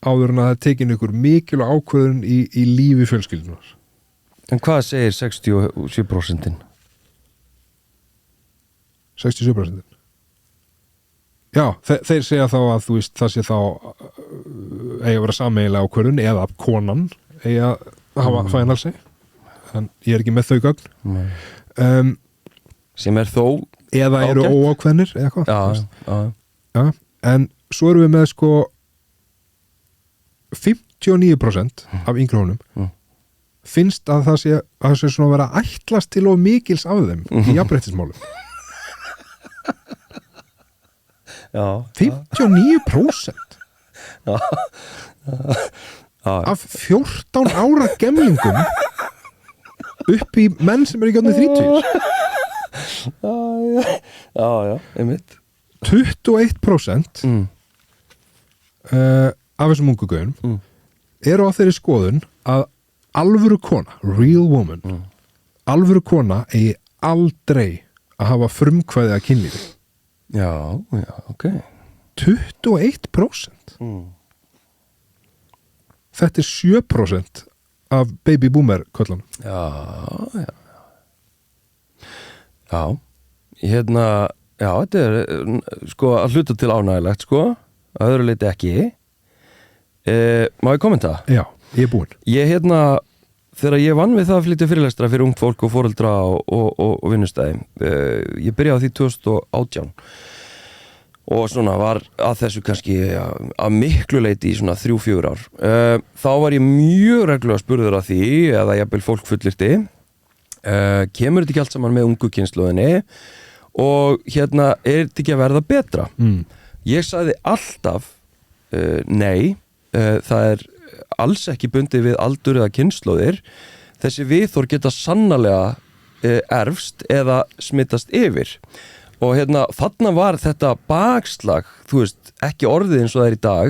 Speaker 2: áður en að það er tekin ykkur mikilvæg ákvörðun í lífi fjölskyldunar.
Speaker 3: En hvað segir 67%?
Speaker 2: 67%? Já, þeir segja þá að þú veist, það sé þá eigi að vera sameiginlega ákvörðun eða konan eigi að hafa final say, en ég er ekki með þau gögn
Speaker 3: sem er þó
Speaker 2: eða eru óákveðnir eða hvað. Já, en svo erum við með sko 59% af yngri hónum finnst að það sé svona að vera ætlast til of mikils af þeim í jafnréttismálum. 59% af 14 ára gemlingum upp í menn sem eru ekki átnið 30.
Speaker 3: Já, einmitt
Speaker 2: 21% af þessum ungu gauðum eru á þeirri skoðun að alvöru kona, real woman alvöru kona eigi aldrei að hafa frumkvæði að kynlífi.
Speaker 3: Já, ok
Speaker 2: 21%. Þetta er 7% af baby boomer köllunum.
Speaker 3: Já þetta er sko að hluta til ánægilegt sko, að öðru leiti ekki. Má ég kommenta?
Speaker 2: Já, ég er búinn.
Speaker 3: Ég þegar ég vann við það að flytja fyrirlestra fyrir ungt fólk og foreldra og vinnustæði, ég byrjaði á því 2018 og svona var að þessu kannski að miklu leiti í svona 3-4 ár. Þá var ég mjög reglulega spurður að því, eða jafnvel fólk fullyrti, kemur þetta ekki allt saman með ungu kynslóðinni og er þetta ekki að verða betra? Ég sagði alltaf nei, það er alls ekki bundið við aldur eða kynslóðir. Þessi viðhorf geta sannarlega erfst eða smittast yfir og þarna var þetta bakslag, þú veist, ekki orðið eins og það er í dag.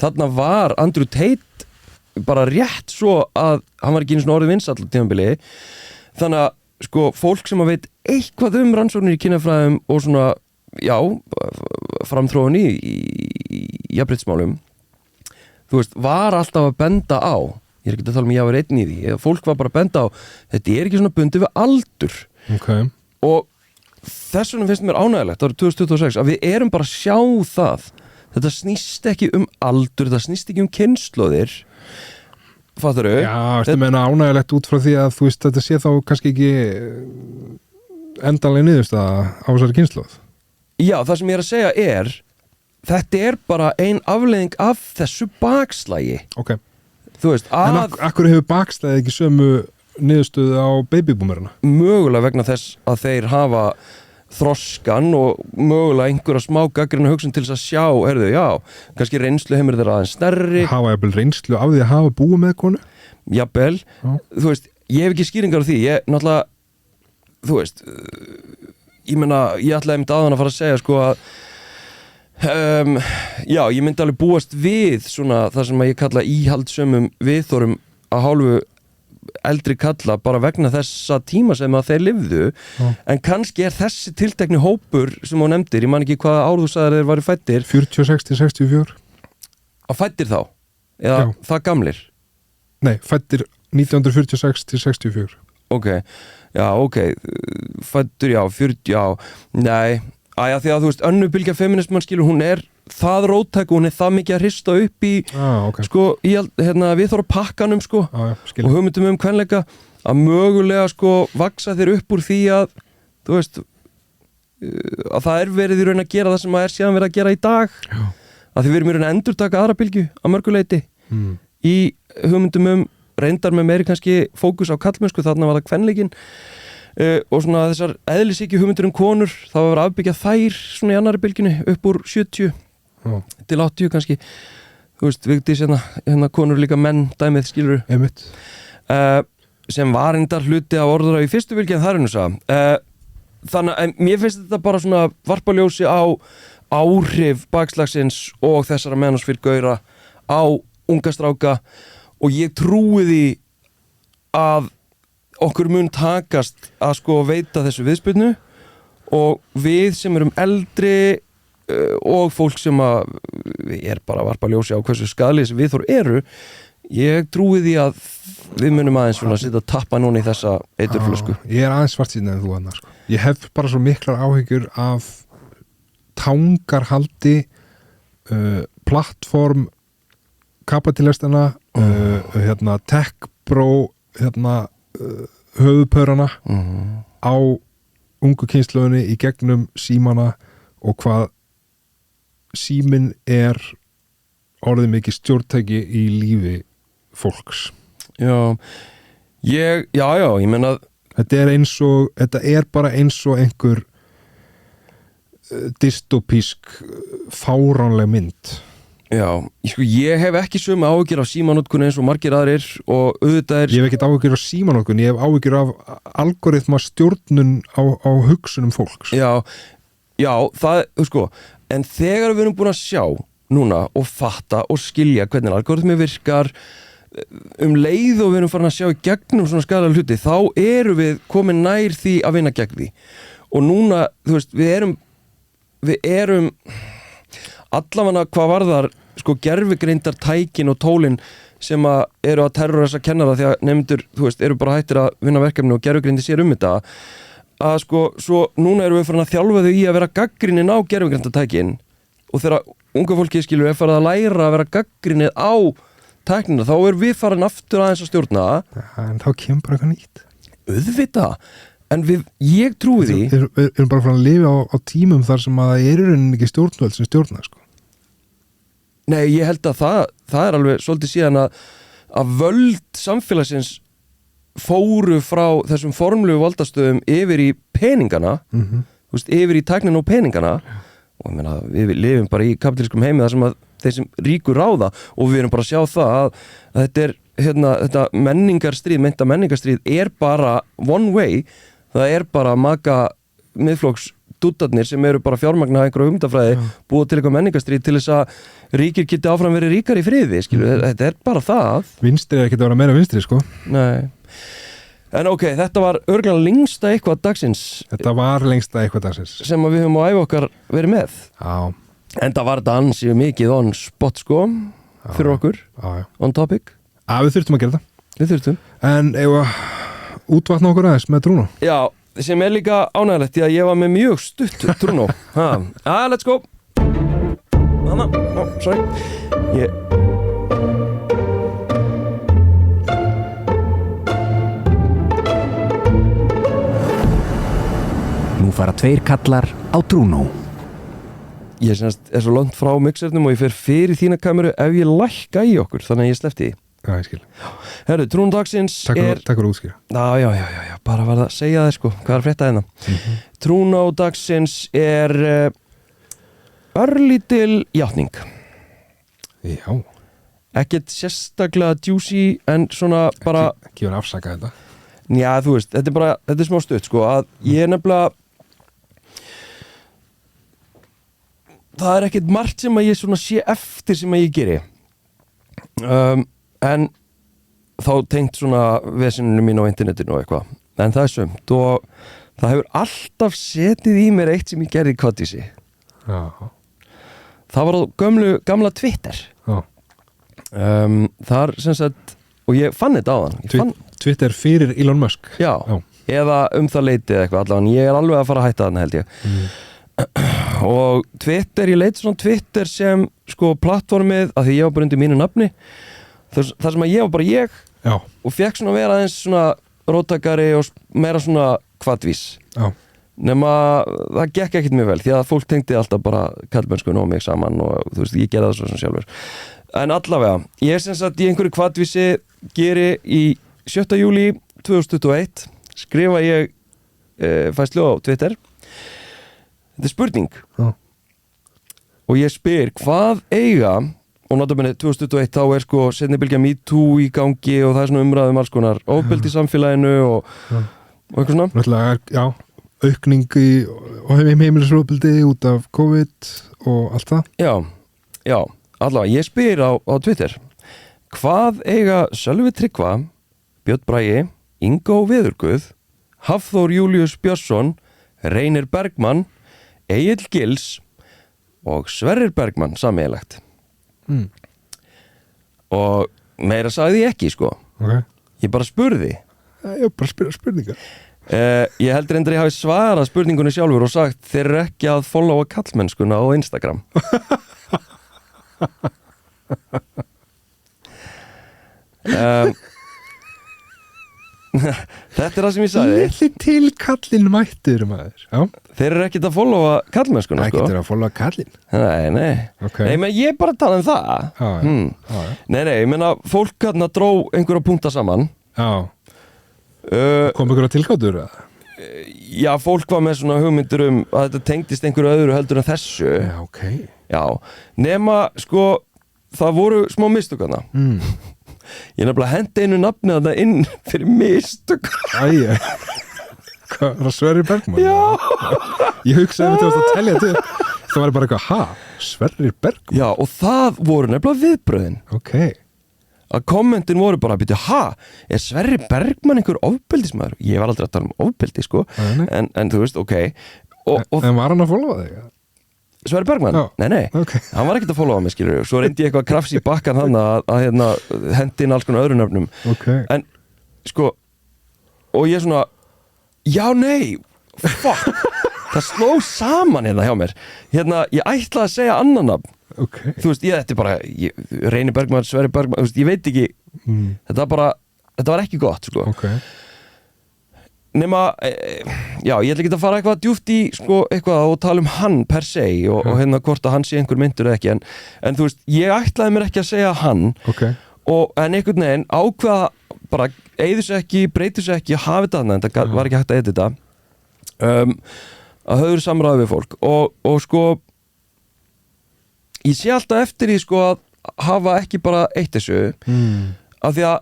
Speaker 3: Þarna var Andrew Tate bara rétt svo að hann var ekki einu svona orðið vinsæll á tímabili. Þannig að sko fólk sem að veit eitthvað rannsóknir í kynjafræðum og svona, já, framþróun í jafnréttismálum, þú veist, var alltaf að benda á, ég er ekki að tala um ég var einn í því, fólk var bara að benda á, þetta er ekki svona bundið við aldur.
Speaker 2: Okay.
Speaker 3: Og þess vegna finnst mér ánægilegt árið 2026 að við erum bara að sjá það. Þetta snýst ekki um aldur, þetta snýst ekki um kynslóðir. Fattarðu?
Speaker 2: Já, þetta meina ánægilegt út frá því að þú veist, þetta sé þá kannski ekki endanlega niðurstaða á þessari kynslóð.
Speaker 3: Já, það sem ég er að segja er þetta er bara ein afleiðing af þessu bakslægi.
Speaker 2: Ok.
Speaker 3: Þú veist,
Speaker 2: En akkur hefur bakslægi ekki sömu niðurstöðu á babyboomerina?
Speaker 3: Mögulega vegna þess að þeir hafa þroskan og mögulega einhverja smá gagnrýna hugsun til þess að sjá, heyrðu, já, kannski reynslu heimur þeirra aðeins stærri.
Speaker 2: Hafa jafnvel reynslu af því að hafa búið með konu?
Speaker 3: Jafnvel. Þú veist, ég hef ekki skýringar á því. Ég, náttúrulega, þú veist, ég meina, ég ætlaði einmitt aðan að fara að segja, sko, að já, ég myndi alveg búast við svona það sem ég kalla íhaldssömum viðþórum að hálfu eldri kalla bara vegna þessa tíma sem að þeir lifðu, en kannski er þessi tiltekni hópur sem hún nefndir, ég man ekki hvaða ár þú sagðir þeir væri fæddir
Speaker 2: 46-64
Speaker 3: að fæddir þá, eða
Speaker 2: Já.
Speaker 3: Það gamlir?
Speaker 2: Nei, fæddir 1946-64
Speaker 3: Ok, já, ok fæddur, já, 40, já nei, því að þú veist, önnur bylgja feminisman skilur, hún er það róttæk og hún er það mikið að hrista upp í
Speaker 2: okay.
Speaker 3: sko, við þóra pakkanum sko,
Speaker 2: og
Speaker 3: hugmyndum kvenleika að mögulega sko vaksa þér upp úr því að þú veist að það er verið í raun að gera það sem að er síðan verið að gera í dag.
Speaker 2: Já.
Speaker 3: Að því við erum í raun að endurtaka aðra bylgju að mörguleiti í hugmyndum reyndar með meiri kannski fókus á kallmennsku, þarna var það kvenleikin og svona þessar eðlisíkju hugmyndur konur, það var afbyggja þær svona í annari bylgjunni upp úr 70 til 80 kannski, þú veist, Vigdís hérna konur líka menn dæmið skilur
Speaker 2: sem
Speaker 3: var reyndar hluti af orðura í fyrstu bylgju en það er nú svo þannig að mér finnst þetta bara svona varpaljósi á áhrif bakslagsins og þessara mennarsfyrr-gaura á unga stráka og ég trúi því að okkur mun takast að sko veita þessu viðspyrnu og við sem erum eldri og fólk sem að bara varpaljósi á hversu skaðlega þessi viðþór eru, ég trúi því að við munum aðeins svona að sitja að tappa núna í þessa eiturflösku.
Speaker 2: Ég aðeins svartsýnn en þú annars sko. Ég hef bara svo miklar áhyggjur af tangarhaldi plattform kapitalistarna tech-bro höfuðpörana á ungu kynslóðinni í gegnum símana og hvað síminn er orðið mikið stjórntæki í lífi fólks.
Speaker 3: Já, ég meina
Speaker 2: þetta er bara eins og einhver dystopísk fáránleg mynd.
Speaker 3: Já, sko, ég hef ekki sömu áhyggjur af símanótkun eins og margir aðrir og auðvitað
Speaker 2: Ég hef ekkert áhyggjur af símanótkun, ég hef áhyggjur af algoritma stjórnun á hugsunum fólks.
Speaker 3: Já, það, sko, en þegar við erum búin að sjá núna og fatta og skilja hvernig algoritmi virkar leið og við erum farin að sjá í gegnum svona skaðlega hluti, þá erum við komin nær því að vinna gegn því. Og núna, þú veist, við erum allavega hvað varðar sko gervigreindar tækin og tólin sem að eru að terrorisa kennara því að nefndur, þú veist, eru bara hættir að vinna verkefni og gervigreindi sér þetta að sko, svo núna erum við farin að þjálfa þau í að vera gagnrýnin á gervigreinda tækin og þegar unga fólki skilur er farið að læra að vera gagnrýnið á tæknina, þá við farin aftur aðeins að stjórna.
Speaker 2: En þá kemur bara eitthvað nýtt.
Speaker 3: Auðvitað, en ég trúi því
Speaker 2: Við erum bara farin að lifa á tímum þar sem að það er í rauninni ekki stjórnvöld sem stjórna, sko.
Speaker 3: Nei, ég held að það er alveg svolítið síðan að völd samfélagsins fóru frá þessum formlegu valdastöðum yfir í peningana, þú veist, yfir í tæknin og peningana og ég meina, við lifum bara í kapitalískum heimi þar sem að þeir sem ríkur ráða og við erum bara að sjá það að þetta er, þetta meinta menningarstríð er bara one way, það er bara maka miðflokks dúddarnir sem eru bara fjármagna einhverju hugmyndafræði búið til eitthvað menningarstríð til þess að ríkir geti áfram verið ríkar í friði, skilur, þetta er bara það.
Speaker 2: Vinstri er ekki að vera meira vinstri, sko.
Speaker 3: Nei. En ok, þetta var örgulega lengsta eitthvað dagsins.
Speaker 2: Þetta var lengsta eitthvað dagsins.
Speaker 3: Sem að við höfum á æfi okkar verið með.
Speaker 2: Já.
Speaker 3: En það var þetta ansið mikið on spot, sko, fyrir okkur.
Speaker 2: Já.
Speaker 3: On topic.
Speaker 2: Við þurftum að gera það.
Speaker 3: Við þurftum. En
Speaker 2: ef að útvatna okkur aðeins með Trúnó.
Speaker 3: Já, sem er líka ánægilegt því að ég var með mjög stutt Trúnó. Let's go. Sorry.
Speaker 1: Nú fara tveir kallar á Trúnó.
Speaker 3: Ég er svo langt frá mixernum og ég fer fyrir þína kameru ef ég lækka í okkur, þannig að ég sleppti því.
Speaker 2: Já, ég skil.
Speaker 3: Herru, Trúnó dagsins
Speaker 2: Takk fyrir útskýra.
Speaker 3: Já, bara var það að segja það, sko, hvað er að frétta hérna? Trúnó dagsins örlítil játning.
Speaker 2: Já.
Speaker 3: Ekkert sérstaklega juicy, en svona bara...
Speaker 2: Ekki verið að afsaka þetta.
Speaker 3: Já, þú veist, þetta er smá stutt, sko, að ég nefnilega... Það er ekkert margt sem að ég svona sé eftir sem að ég geri. En þá tengt svona vesininu mín á internetinu og eitthvað. En það er sumt og það hefur alltaf setið í mér eitt sem ég gerði í Koddísi.
Speaker 2: Já.
Speaker 3: Það var á gamla Twitter.
Speaker 2: Já.
Speaker 3: Þar sem sagt, og ég fann þetta á þann.
Speaker 2: Twitter fyrir Elon Musk.
Speaker 3: Já, eða það leitið eitthvað allavega. Ég er alveg að fara að hætta þarna, held ég. Og Twitter, ég leiti svona Twitter sem sko plattformið, af því ég var bara undir mínu nafni, þar sem að ég var bara ég.
Speaker 2: Já.
Speaker 3: Og fekk svona vera aðeins svona róttakari og meira svona hvatvís.
Speaker 2: Já.
Speaker 3: Nema það gekk ekkert mjög vel því að fólk tengdi alltaf bara kallmennskunni og mig saman og þú veist, ég gerði það svo sem sjálfur. En allavega, ég sem sagt í einhverju hvatvísi geri í 7. júlí 2021 skrifa ég fæslu á Twitter. Þetta er spurning.
Speaker 2: Já.
Speaker 3: Og ég spyr hvað eiga, og náttúrulega 2021 þá er sko seinni bylgja MeToo í gangi og það er svona umræðum alls konar ofbeldi í samfélaginu og eitthvað svona.
Speaker 2: Náttúrulega, já, aukning í heimilisofbeldi út af COVID og allt það.
Speaker 3: Já, allavega, ég spyr á Twitter: hvað eiga Sölvi Tryggva, Björn Bragi, Ingo Veðurguð, Hafþór Júlíus Björnsson, Reynir Bergmann, Egill Gils og Sverrir Bergmann sameiginlegt? Og meira sagði ég ekki, sko.
Speaker 2: Ok.
Speaker 3: Ég bara spurði.
Speaker 2: Ég bara spurningar.
Speaker 3: Ég heldur endur ég hafi svarað spurningunni sjálfur og sagt: þeir eru ekki að followa kallmennskuna á Instagram. Þetta er það sem ég sagði.
Speaker 2: Lilli til kallinn mættur, maður. Já.
Speaker 3: Þeir eru ekkert að followa kallmennskuna,
Speaker 2: Það
Speaker 3: sko.
Speaker 2: getur að followa kallinn.
Speaker 3: Nei.
Speaker 2: Ok.
Speaker 3: Nei, menn ég bara tala um það.
Speaker 2: Já.
Speaker 3: Nei, ég meina, fólk hérna dró einhverja punkta saman.
Speaker 2: Já. Kom ykkur að tilgátur, eða?
Speaker 3: Já, fólk var með svona hugmyndir að þetta tengdist einhverju öðru heldur en þessu.
Speaker 2: Já, ok.
Speaker 3: Já, nema, sko, það voru smá mistök þarna. Ég nefnilega hendi einu nafni þarna inn fyrir mistök.
Speaker 2: Æja. Hvað, var það Sverrir Bergmann?
Speaker 3: Já.
Speaker 2: Ég hugsaði að þetta að telja til. Það var bara eitthvað, Sverrir Bergmann?
Speaker 3: Já, og það voru nefnilega viðbröðin.
Speaker 2: Ok.
Speaker 3: Að kommentin voru bara að byrja, er Sverrir Bergmann einhver ofbeldismæður? Ég var aldrei að tala um ofbeldi, sko.
Speaker 2: Nei.
Speaker 3: En þú veist, ok.
Speaker 2: En var hann að followa þig?
Speaker 3: Sverrir Bergmann?
Speaker 2: Já.
Speaker 3: Nei,
Speaker 2: Ok.
Speaker 3: hann var ekkert að followa mig, skilur. Svo reyndi ég eitthvað krafs í bakkan hann að hendi inn alls konar öðru nöfnum.
Speaker 2: Ok.
Speaker 3: En, sko, og ég svona, já, nei, fuck. Það sló saman hérna hjá mér. Ég ætlaði að segja annan nafn.
Speaker 2: Ok.
Speaker 3: Þú veist, þetta er bara Reynir Bergmann, Sverrir Bergmann, þú veist, ég veit ekki. Þetta var ekki gott, sko.
Speaker 2: Ok.
Speaker 3: Nema, já, ég ætla ekki að fara eitthvað djúpt í, sko, eitthvað og tala um hann per se og hvort að hann sé einhver myndur eða ekki, en þú veist, ég ætlaði mér ekki að segja hann.
Speaker 2: Ok.
Speaker 3: En einhvern veginn ákveða bara, eyðu sig ekki, breytu sig ekki, hafi þetta hann, en það var ekki hægt að edita, að höfður samræði við fólk og sko, ég sé alltaf eftir því, sko, að hafa ekki bara eitt þessu, af því að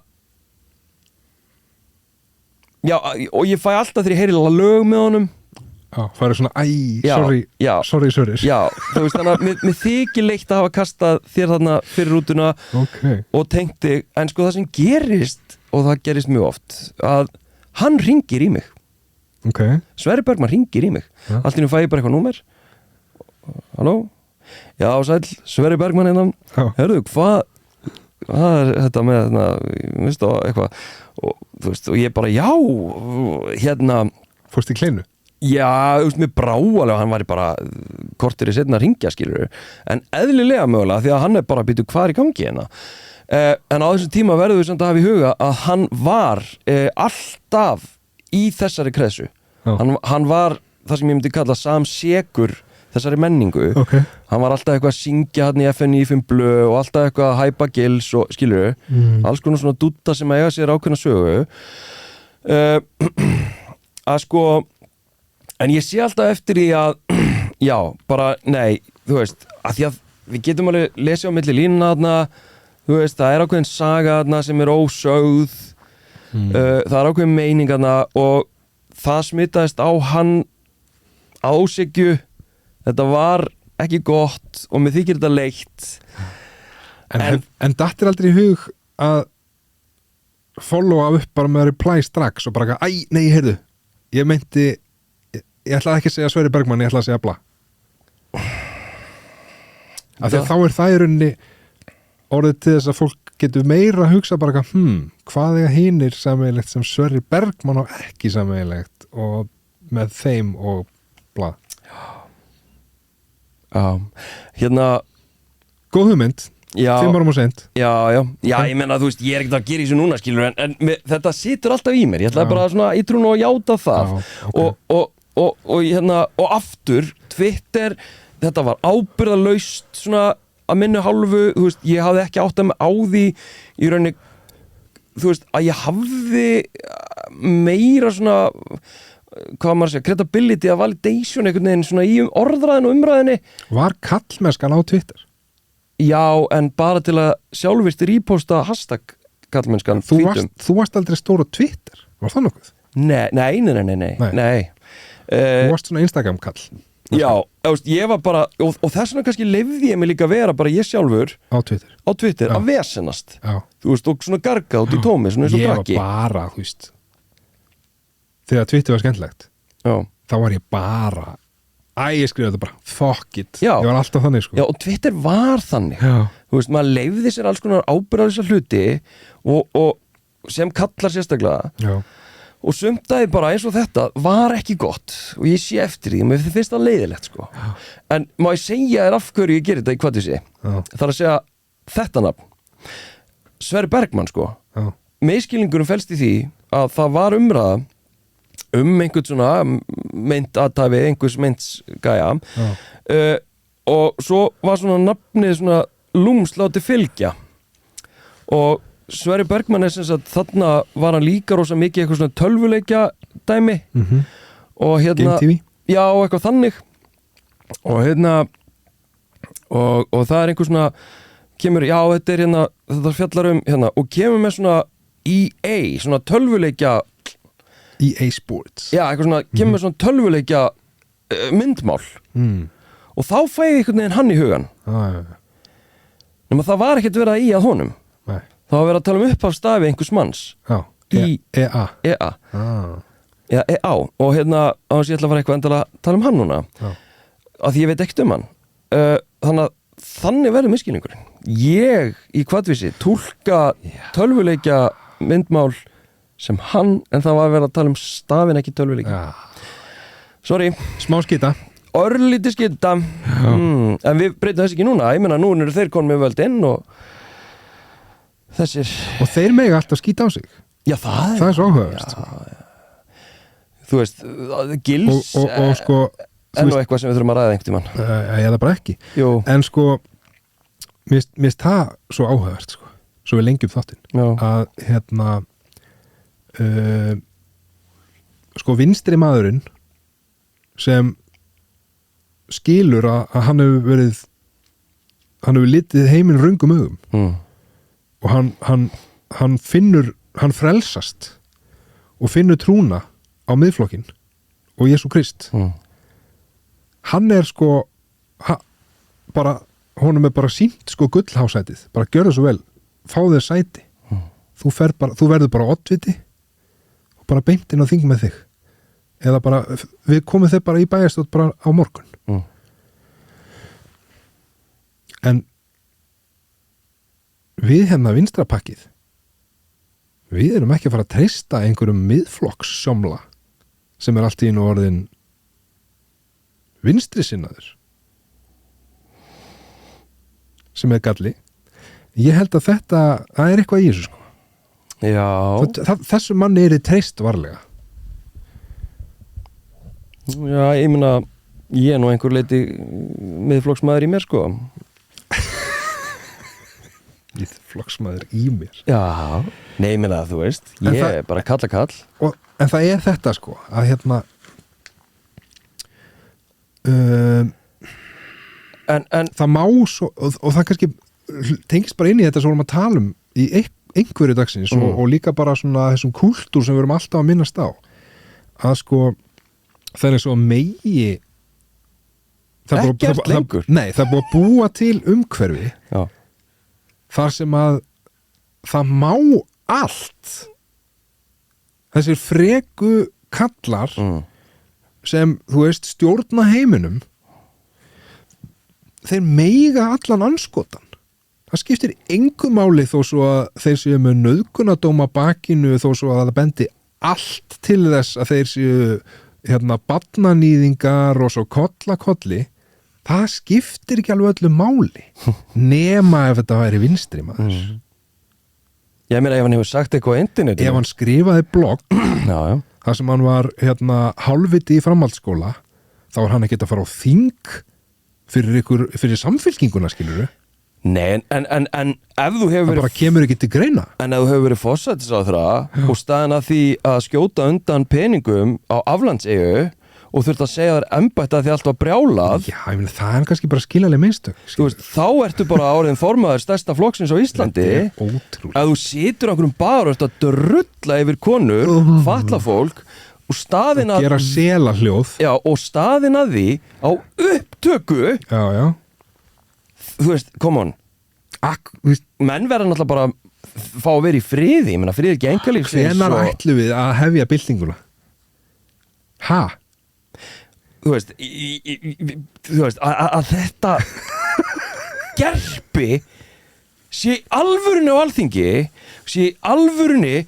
Speaker 3: já, og ég fæ alltaf þegar ég heyri lög með honum.
Speaker 2: Já, farið svona,
Speaker 3: Já, já.
Speaker 2: sorry Sverrir.
Speaker 3: Já, þú veist, þannig að mér þykir leitt að hafa kastað þér þarna fyrir rútuna
Speaker 2: Ok.
Speaker 3: og tengt þig, en sko það sem gerist, og það gerist mjög oft, að hann ringir í mig.
Speaker 2: Ok.
Speaker 3: Sverrir Bergmann ringir í mig.
Speaker 2: Ja.
Speaker 3: Allt í einu fæ ég bara eitthvað númer. Halló? Já, sæll, Sverrir Bergmann hérna.
Speaker 2: Já.
Speaker 3: Herðu, hvað er þetta með, veist það, eitthvað, og þú veist, og ég bara, já,
Speaker 2: Fórst í kleinu?
Speaker 3: já, þú veist, mér brá alveg, hann var bara kortir í setna að ringja, skilur, en eðlilega mögulega, því að hann er bara að býta hvað er í gangi hérna. En á þessum tíma verður við samt að hafa í huga að hann var alltaf í þessari kreðsu. Hann var það sem ég myndi kalla samsekur þessari menningu.
Speaker 2: Ok.
Speaker 3: Hann var alltaf eitthvað að syngja hann í FNÍ5 blöð og alltaf eitthvað að hæpa gils og skilur, alls konar svona dútta sem eiga sér ákveðna sögu. Að sko, en ég sé alltaf eftir því að já, bara, nei, þú veist, að því að við getum alveg lesið á milli línuna þarna, þú veist, það er ákveðin saga þarna sem er ósögð, það er ákveðin meining þarna og það smitaðist á hann ásikju. Þetta var ekki gott og mér þykir þetta leitt.
Speaker 2: En datt er aldrei í hug að followa upp bara með reply strax og bara ekki, nei, heyrðu, ég meinti, ég ætlaði ekki að segja Sverrir Bergmann, ég ætlaði að segja bla. Af því að þá er það í rauninni orðið til þess að fólk getur meira að hugsa bara hvað er hinir sameiginlegt sem Sverrir Bergmann og ekki sameiginlegt og með þeim og bla.
Speaker 3: Já,
Speaker 2: góð hugmynd,
Speaker 3: já,
Speaker 2: 5 árum og sent.
Speaker 3: já, ég menna, þú veist, ég er ekkert að gera í þessu núna, skilur, en þetta situr alltaf í mér, ég ætlaði bara svona, ég trú nú að játa það.
Speaker 2: Já, ok.
Speaker 3: og aftur, Twitter, þetta var ábyrgðalaust svona að minni hálfu, þú veist, ég hafði ekki áttað mig á því í rauninni, þú veist, að ég hafði meira svona, hvað maður segja, credibility að validation einhvern veginn svona í orðræðinu og umræðinu.
Speaker 2: Var kallmennskan á Twitter?
Speaker 3: Já, en bara til að sjálfvirst reposta hashtag kallmennskan
Speaker 2: Þú varst aldrei stór á Twitter, var það nokkuð?
Speaker 3: Nei.
Speaker 2: Þú varst svona Instagram kall
Speaker 3: Já, ég var bara og þess vegna kannski leyfði ég mig líka vera bara ég sjálfur
Speaker 2: á Twitter Já.
Speaker 3: að vesenast
Speaker 2: Já.
Speaker 3: þú veist, og svona garga út í tómi svona eins og
Speaker 2: Ég var
Speaker 3: krakki
Speaker 2: bara, þú veist þegar Twitter var skemmtilegt
Speaker 3: Já.
Speaker 2: þá var ég bara ég skrifaði þetta bara, fuck it
Speaker 3: Já.
Speaker 2: Ég var alltaf þannig sko
Speaker 3: Já, og Twitter var þannig
Speaker 2: Já.
Speaker 3: þú veist, maður leyfði sér alls konar ábyrgðarlausa hluti og sem kallar sérstaklega
Speaker 2: Já.
Speaker 3: og sumtaði bara eins og þetta var ekki gott og ég sé eftir því og mér finnst það leiðilegt sko. En má ég segja þér af hverju ég gerir þetta í hvað þú sé það er að segja þetta nafn Sverrir Bergmann sko
Speaker 2: Já.
Speaker 3: Misskilningurinn felst í því að það var umræða einhvern svona meint aðtæfi, einhvers meints gæja og svo var svona nafnið svona lúmsláti fylgja og Sverrir Bergmann er sem sagt þarna var hann líka rosa mikið eitthvað svona tölvuleikja dæmi og hérna
Speaker 2: Game TV
Speaker 3: já, eitthvað þannig og hérna og það er einhver svona kemur, já, þetta er hérna þetta fjallar hérna og kemur með svona EA, svona tölvuleikja
Speaker 2: EA Sports
Speaker 3: já, eitthvað svona, kemur með svona tölvuleikja myndmál og þá fæ ég einhvern veginn hann í hugan nema það var ekkert verið að í að honum
Speaker 2: Nei.
Speaker 3: það var verið að tala upphafstafi einhvers manns
Speaker 2: Já. EA
Speaker 3: EA Já, EA og hérna á þess að ég ætla að fara eitthvað endilega að tala hann núna
Speaker 2: Já.
Speaker 3: af því ég veit ekkert hann þannig verður misskilningurinn ég í kvaðvísi túlka tölvuleikja myndmál sem hann en það var verið að tala stafin ekki tölvuleikja sorry
Speaker 2: Smá skita
Speaker 3: örlítið skita en við breytum þess ekki núna ég meina nú eru þeir konum með völdin og þessir
Speaker 2: Og þeir mega alltaf skita á sig
Speaker 3: já það
Speaker 2: er svo áhugaverst
Speaker 3: þú veist gils
Speaker 2: og sko
Speaker 3: en og eitthvað sem við þurfum að ræða einhvern tímann
Speaker 2: ég það bara ekki
Speaker 3: Jú.
Speaker 2: En sko mér finnst það svo áhugaverst sko. Svo við lengjum þáttinn
Speaker 3: Já.
Speaker 2: að hérna sko vinstri maðurinn sem skilur að hann hefur litið heiminn röngum augum og hann finnur hann frelsast og finnur trúna á miðflokkinn og Jesú Krist hann er sko bara, honum er bara sýnt sko gullhásætið, bara gjörðu svo vel fá þér sæti þú verður bara oddviti og bara beint inn á þing með þig eða bara, við komum þeir bara í bæjarstótt bara á morgun en við hérna vinstrapakkið við erum ekki að fara að treysta einhverjum miðflokks sjómla sem er allt í einu orðin vinstri sinnaður sem er galli ég held að það er eitthvað í þessu sko
Speaker 3: já
Speaker 2: þessu manni er treyst varlega
Speaker 3: já, ég meina ég er nú einhver leiti miðflokksmaður í mér sko
Speaker 2: miðflokksmaður í mér
Speaker 3: já, nei, ég meina þú veist ég er bara kall
Speaker 2: en það er þetta sko að hérna
Speaker 3: en
Speaker 2: það má svo og það kannski tengist bara inn í þetta sem við erum að tala um í einhverju dagsins og líka bara svona þessum kúltúr sem við erum alltaf að minnast á að sko það er svo megi
Speaker 3: ekkert lengur
Speaker 2: nei, það er búið að búa til umhverfi
Speaker 3: já.
Speaker 2: þar sem að það má allt þessir freku kallar sem, þú veist, stjórna heiminum þeir meiga allan anskotan það skiptir engu máli þó svo að þeir séu með nauðgunadóma bakinu þó svo að það bendi allt til þess að þeir séu hérna barnanýðingar og svo kollakolli það skiptir ekki alveg öllu máli nema ef þetta væri vinstri maður
Speaker 3: ég meina ef hann hefur sagt eitthvað á internetinu
Speaker 2: ef hann skrifaði blogg
Speaker 3: já.
Speaker 2: þar sem hann var hérna hálfviti í framhaldsskóla þá var hann ekkert að fara á þing fyrir samfylkinguna skilurðu
Speaker 3: nei, en ef þú hefur
Speaker 2: það bara kemur ekki til greina
Speaker 3: en ef þú hefur verið forsætisráðherra og staðin að því að skjóta undan peningum á aflandseyju og þurft að segja þér embætti að því allt var brjálað
Speaker 2: já, ég meina það er kannski bara skiljaleg minnstök
Speaker 3: þú veist, þá ertu bara áriðin formaður stærsta flokksins á Íslandi
Speaker 2: þetta er ótrúlega
Speaker 3: að þú situr á einhverjum bar og ert að drulla yfir konur, fatlað fólk og staðin að
Speaker 2: gera selahljóð.
Speaker 3: já, og staðin að því á upptöku
Speaker 2: Já.
Speaker 3: þú veist, come on menn verða náttúrulega bara fá að vera í friði, ég meina friði ekki einkalífs
Speaker 2: Hvenær ætlum við að hefja byltinguna? Ha?
Speaker 3: þú veist, þú veist að þetta gerpi sé í alvörunni á Alþingi sé í alvörunni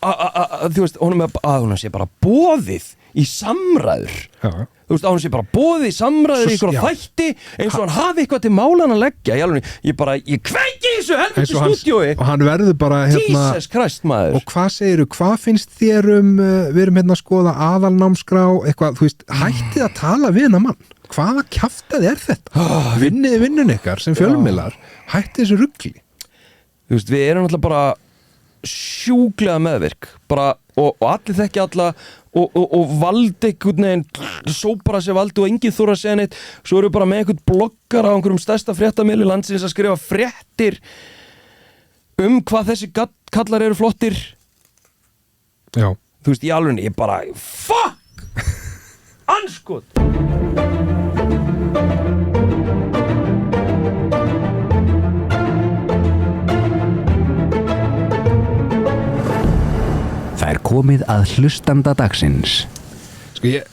Speaker 3: þú veist, honum sé bara boðið í samræður
Speaker 2: Já.
Speaker 3: þú veist, að hún sé bara boðið í samræður í ykkur þætti eins og hann hafi eitthvað til málan að leggja ég kveiki í þessu helviti stúdíói
Speaker 2: og hann verður bara
Speaker 3: Jesus Christ maður
Speaker 2: og hvað segiru, hvað finnst þér við erum hérna að skoða aðalnámskrá eitthvað, þú veist, hættið að tala við hennar mann, hvaða kjaftað er þetta vinniði vinnun ykkar sem fjölmiðlar hættið þessu rugli
Speaker 3: þú veist, við erum alltaf bara sjúklega meðvirk bara, og allir þekki alla og valdi einhvern veginn sópar að sér valdi og enginn þóra að segja neitt svo eru bara með einhvern bloggar á einhverjum stærsta fréttamiðli landsins að skrifa fréttir hvað þessi kallar eru flottir
Speaker 2: Já.
Speaker 3: þú veist, í alveg ég bara fuck anskot
Speaker 1: Það er komið að hlustanda dagsins.
Speaker 2: Sko ég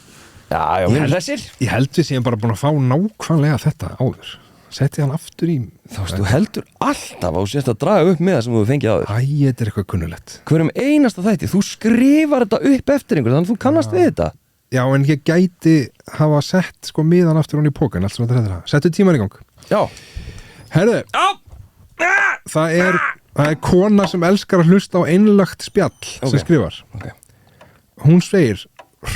Speaker 2: held við séum bara búin að fá nákvæmlega þetta áður setti hann aftur í
Speaker 3: þú heldur alltaf á sérst að draga upp með það sem þú fengið áður
Speaker 2: þetta er eitthvað kunnulegt
Speaker 3: hverjum einasta þætti, þú skrifar þetta upp eftir einhver þannig að þú kannast við þetta
Speaker 2: Já, en ég gæti hafa sett sko miðan aftur hún í pókan allt sem þetta settu tíman í gang
Speaker 3: Já
Speaker 2: Herðu Það er kona sem elskar að hlusta á einlagt spjall sem skrifar Hún segir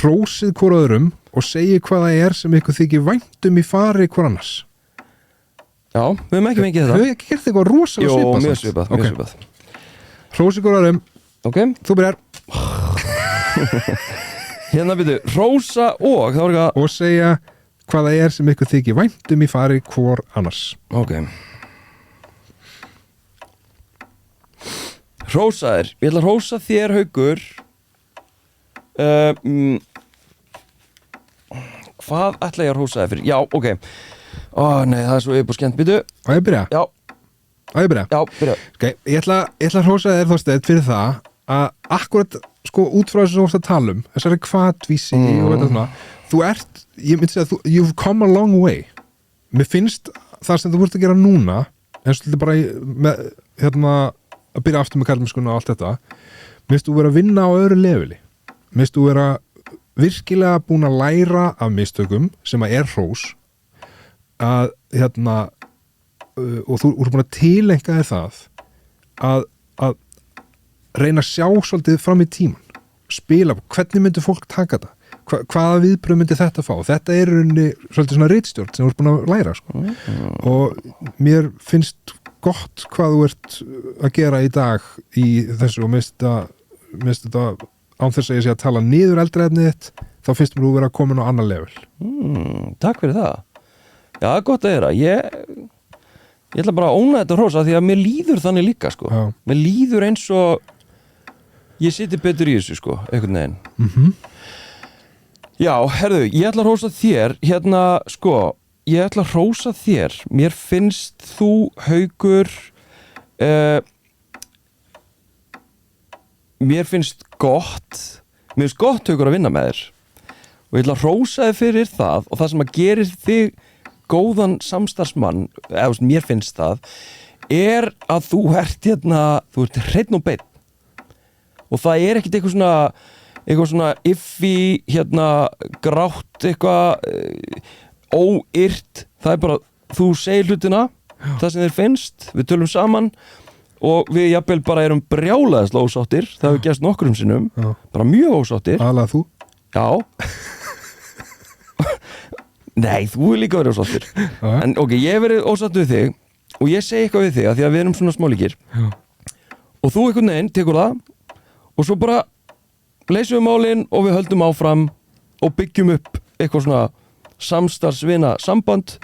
Speaker 2: hrósið hvor öðrum og segir hvað það er sem ykkur þykir væntum í fari hvor annars
Speaker 3: Já, við höfum ekki fengið þetta
Speaker 2: Höfum við ekki gert eitthvað rosalega svipað?
Speaker 3: Jó, mjög svipað
Speaker 2: Hrósið hvor öðrum Þú byrjar
Speaker 3: Hérna byrju, hrósa og
Speaker 2: og segja hvað það er sem ykkur þykir væntum í fari hvor annars
Speaker 3: Hrósaðir, ég ætla að hrósa þér Haukur hvað ætla ég að hrósa þér fyrir? Já, ok nei, það er svo yfirbúið skemmt Býtu
Speaker 2: Á ég byrja?
Speaker 3: Já,
Speaker 2: byrja Ég ætla að hrósa þér Þorsteinn fyrir það að akkurat sko út frá þessu að tala þessari hvatvísi og þetta svona þú ert, ég myndi segja að you've come a long way mér finnst það sem þú voru að gera núna eins og þetta bara með, að byrja aftur með karlmennskuna og allt þetta mér finnst þú vera að vinna á öðru leveli mér finnst þú vera virkilega búin að læra af mistökum sem að er hrós að og þú ert búin að tilenga þér það að reyna að sjá svolítið fram í tíman spila, hvernig myndi fólk taka þetta hvaða viðbröð myndi þetta fá þetta er rauninni svolítið svona ritstjórn sem þú ert búin að læra sko. og mér finnst gott hvað þú ert að gera í dag í þessu og mist þetta án þess að ég sé að tala niður eldra efnið þitt þá finnst mér þú vera komin á annar level
Speaker 3: Takk fyrir það Já, gott að gera ég ætla bara að óna þetta hrósa því að mér líður þannig líka sko. mér líður eins og ég siti betur í þessu sko, einhvern veginn Já, herðu, ég ætla að hrósa þér sko, ég ætla að hrósa þér mér finnst þú Haukur mér finnst gott Haukur að vinna með þér og ég ætla að hrósa þér fyrir það og það sem að gerir þig góðan samstarfsmann eða mér finnst það er að þú ert þú ert hreinn og beinn og það er ekkert eitthvað svona iffi grátt eitthvað óyrt það er bara, þú segir hlutina það sem þér finnst, við tölum saman og við jafnvel bara erum brjálaðislega ósáttir, það hefur gerst nokkrum sinnum bara mjög ósáttir
Speaker 2: Aðalega þú?
Speaker 3: Já Nei, þú er líka verið ósáttur En ok, ég hef verið ósáttur við þig og ég segi eitthvað við þig að því að við erum svona smálíkir og þú einhvern veginn tekur það og svo bara leysum við málin og við höldum áfram og byggjum upp eitthvað svona samstarfsvina samband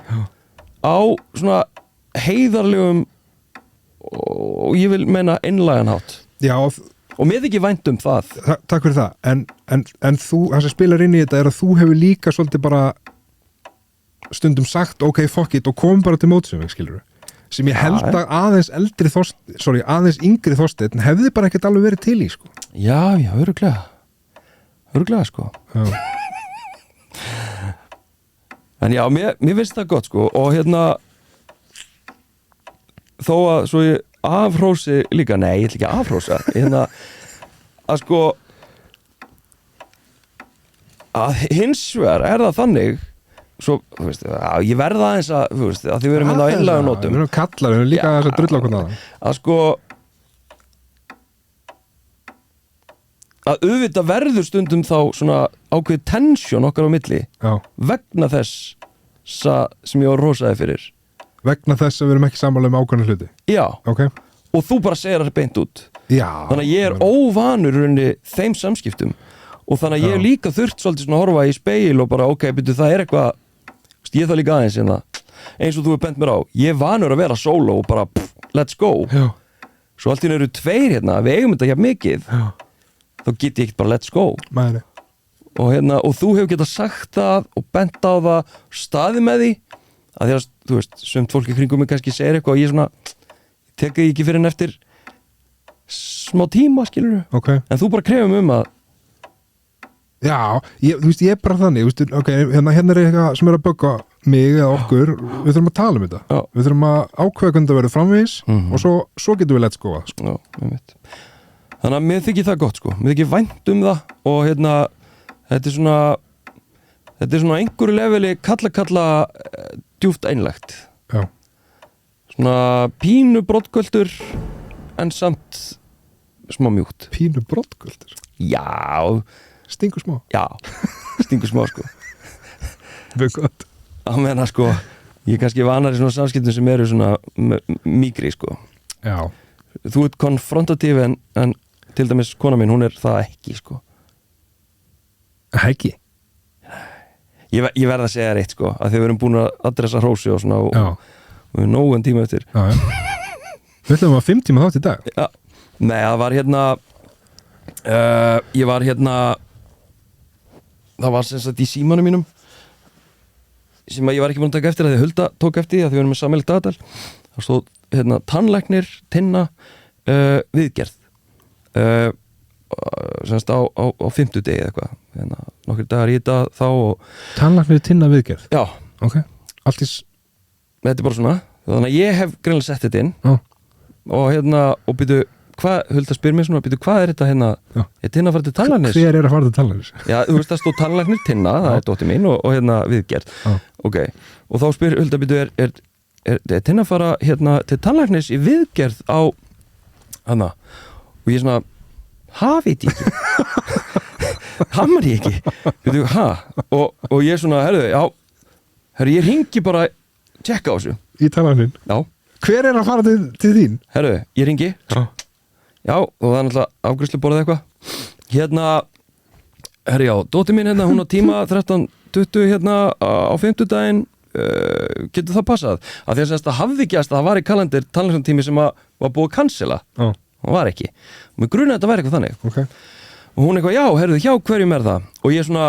Speaker 3: á svona heiðarlegum og ég vil meina einlægan hátt
Speaker 2: Já,
Speaker 3: og mér þykir vænt það.
Speaker 2: Takk fyrir það, en þú, það sem spilar inn í þetta að þú hefur líka svolítið bara stundum sagt ok, fuck it og kom bara til mótsum, skilur sem ég held að aðeins yngri Þorsteinn hefði bara ekkert alveg verið til í, sko.
Speaker 3: Já, örugglega, sko.
Speaker 2: Já.
Speaker 3: En já, mér finnst það gott, sko, og þó að svo ég afhrósi líka, nei, ég ætla ekki að afhrósa, að sko að hins vegar það þannig svo, þú veist, ég verða aðeins að, þú veist, að því við erum á einlægum nótum.
Speaker 2: Við erum kallar, við erum líka þess að drulla okkur
Speaker 3: að sko að auðvitað verður stundum þá svona ákveð tensjón okkar á milli vegna þess sem ég var rosaði fyrir. Vegna
Speaker 2: þess að við erum ekki sammála ákveðna hluti?
Speaker 3: Já.
Speaker 2: Okay.
Speaker 3: Og þú bara segir það beint út.
Speaker 2: Já.
Speaker 3: Þannig að ég óvanur rauninni þeim samskiptum og þannig að ég líka þurft svolítið svona að horfa í speil og bara ok, byrju, það eitthvað, ég það líka aðeins eins og þú bent mér á, ég vanur að vera solo og bara let's go.
Speaker 2: Já.
Speaker 3: Svo allt í einu eru tveir við eigum þetta jafn mikið. Já. Þá get ég ekkert bara let's go.
Speaker 2: Mæri.
Speaker 3: Og þú hefur getað sagt það og bent á það, staðið með því að því að, þú veist, sumt fólk í kringum mig kannski segir eitthvað og ég svona tek ég ekki fyrir en eftir smá tíma, skilur
Speaker 2: okay.
Speaker 3: En þú bara krefum að
Speaker 2: Já, þú veist, ég er bara þannig okay, hérna er eitthvað sem er að bögga mig eða okkur, við þurfum að tala þetta við þurfum að ákveða hvernig það verður framvegis og svo getum við let's go að, sko.
Speaker 3: Já, þannig að mér þykir það gott, sko. Mér þykir vænt það og þetta er svona einhverju leveli kalla djúpt einlægt.
Speaker 2: Já.
Speaker 3: Svona pínu broddgöldur en samt smá mjúkt.
Speaker 2: Pínu broddgöldur?
Speaker 3: Já.
Speaker 2: Stingur smá?
Speaker 3: Já, stingur smá, sko.
Speaker 2: Það er gott.
Speaker 3: Á meðan, sko, ég er kannski vanar í svona samskiptum sem eru svona mýgri, sko.
Speaker 2: Já.
Speaker 3: Þú ert konfrontatív en til dæmis kona mín, hún er það ekki, sko.
Speaker 2: Ekki?
Speaker 3: Ég verð að segja reitt, sko, að þið verum búin að adressa hrósi og svona og við erum nógan tíma eftir.
Speaker 2: Já. Við ætlum að 5 tíma þátt í dag.
Speaker 3: Já. Nei, það var ég var það var sem sagt í símanum mínum sem að ég var ekki búin að taka eftir að því Hulda tók eftir því að við erum með sameiginlegt dagatal. Það stóð tannlæknir, Tinna, viðgerð semst á 50 degi eitthvað nokkur dagar í þetta þá og
Speaker 2: tannlæknir, Tinna, viðgerð?
Speaker 3: Já.
Speaker 2: Ok, allt í
Speaker 3: þetta er bara svona, þannig að ég hef greinlega sett þetta inn og byrju Hulda spyr mér svona, hvað er þetta er Tinna að fara til tannlæknis?
Speaker 2: Hver er að fara til tannlæknis?
Speaker 3: Já, þú veist, það stóð tannlæknir Tinna, það er dóttir mín og viðgerð. Ok, og þá spyr Hulda, er Tinna að fara til tannlæknis í viðgerð á og ég svona veit ég ekki hamar ég ekki og ég svona, ég hringi bara tjekka á þessu
Speaker 2: í tannlæknin?
Speaker 3: Já.
Speaker 2: Hver er að fara til þín?
Speaker 3: Ég hringi Já, og það er náttúrulega afgreiðsluborðið eitthvað dóttir mín hún á tíma 13:20 á 50 daginn getur það passað? Af því að það hafði ekki að það var í kalendir tannlæknatími sem var búið að cancela og var ekki og mér grunaði að þetta væri eitthvað þannig
Speaker 2: okay.
Speaker 3: og hún eitthvað, hjá hverjum er það? Og ég svona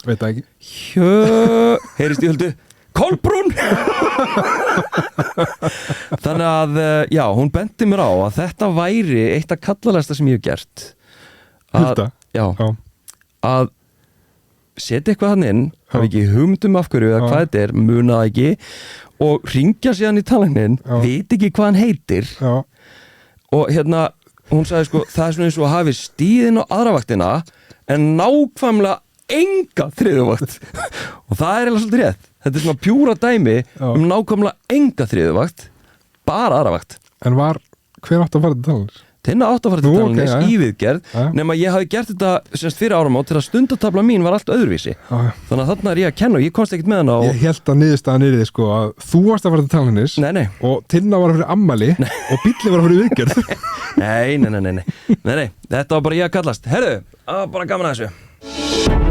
Speaker 2: veit það ekki
Speaker 3: heyrist í Huldu Kolbrún þannig að hún benti mér á að þetta væri eitt af kallalegsta sem ég hef gert
Speaker 2: Hulda?
Speaker 3: Já að setja eitthvað hann inn hafa ekki hugmyndum af hverju eða hvað þetta er muna það ekki og ringja síðan í tannlækninn veit ekki hvað hann heitir og hún sagði sko það er svona eins og að hafi stíðin á aðravaktina en nákvæmlega enga þriðjuvakt og það er eiginlega svolítið rétt þetta er svona pjúra dæmi nákvæmlega enga þriðjuvakt bara aðravakt
Speaker 2: En hver átt að fara til tannlæknis?
Speaker 3: Tinna átt að fara til tannlæknis í viðgerð nema ég hafi gert þetta semst fyrir áramót til að stundatabla mín var allt öðruvísi þannig að þarna er ég að kenna og ég komst ekkert með hana
Speaker 2: Ég held að niðurstaðan er sko að þú varst að fara til tannlæknis og Tinna var að fyrir ammali og Billi var að fyrir viðgerð
Speaker 3: Nei, þetta var bara ég að kallast Herðu, bara gaman að þessu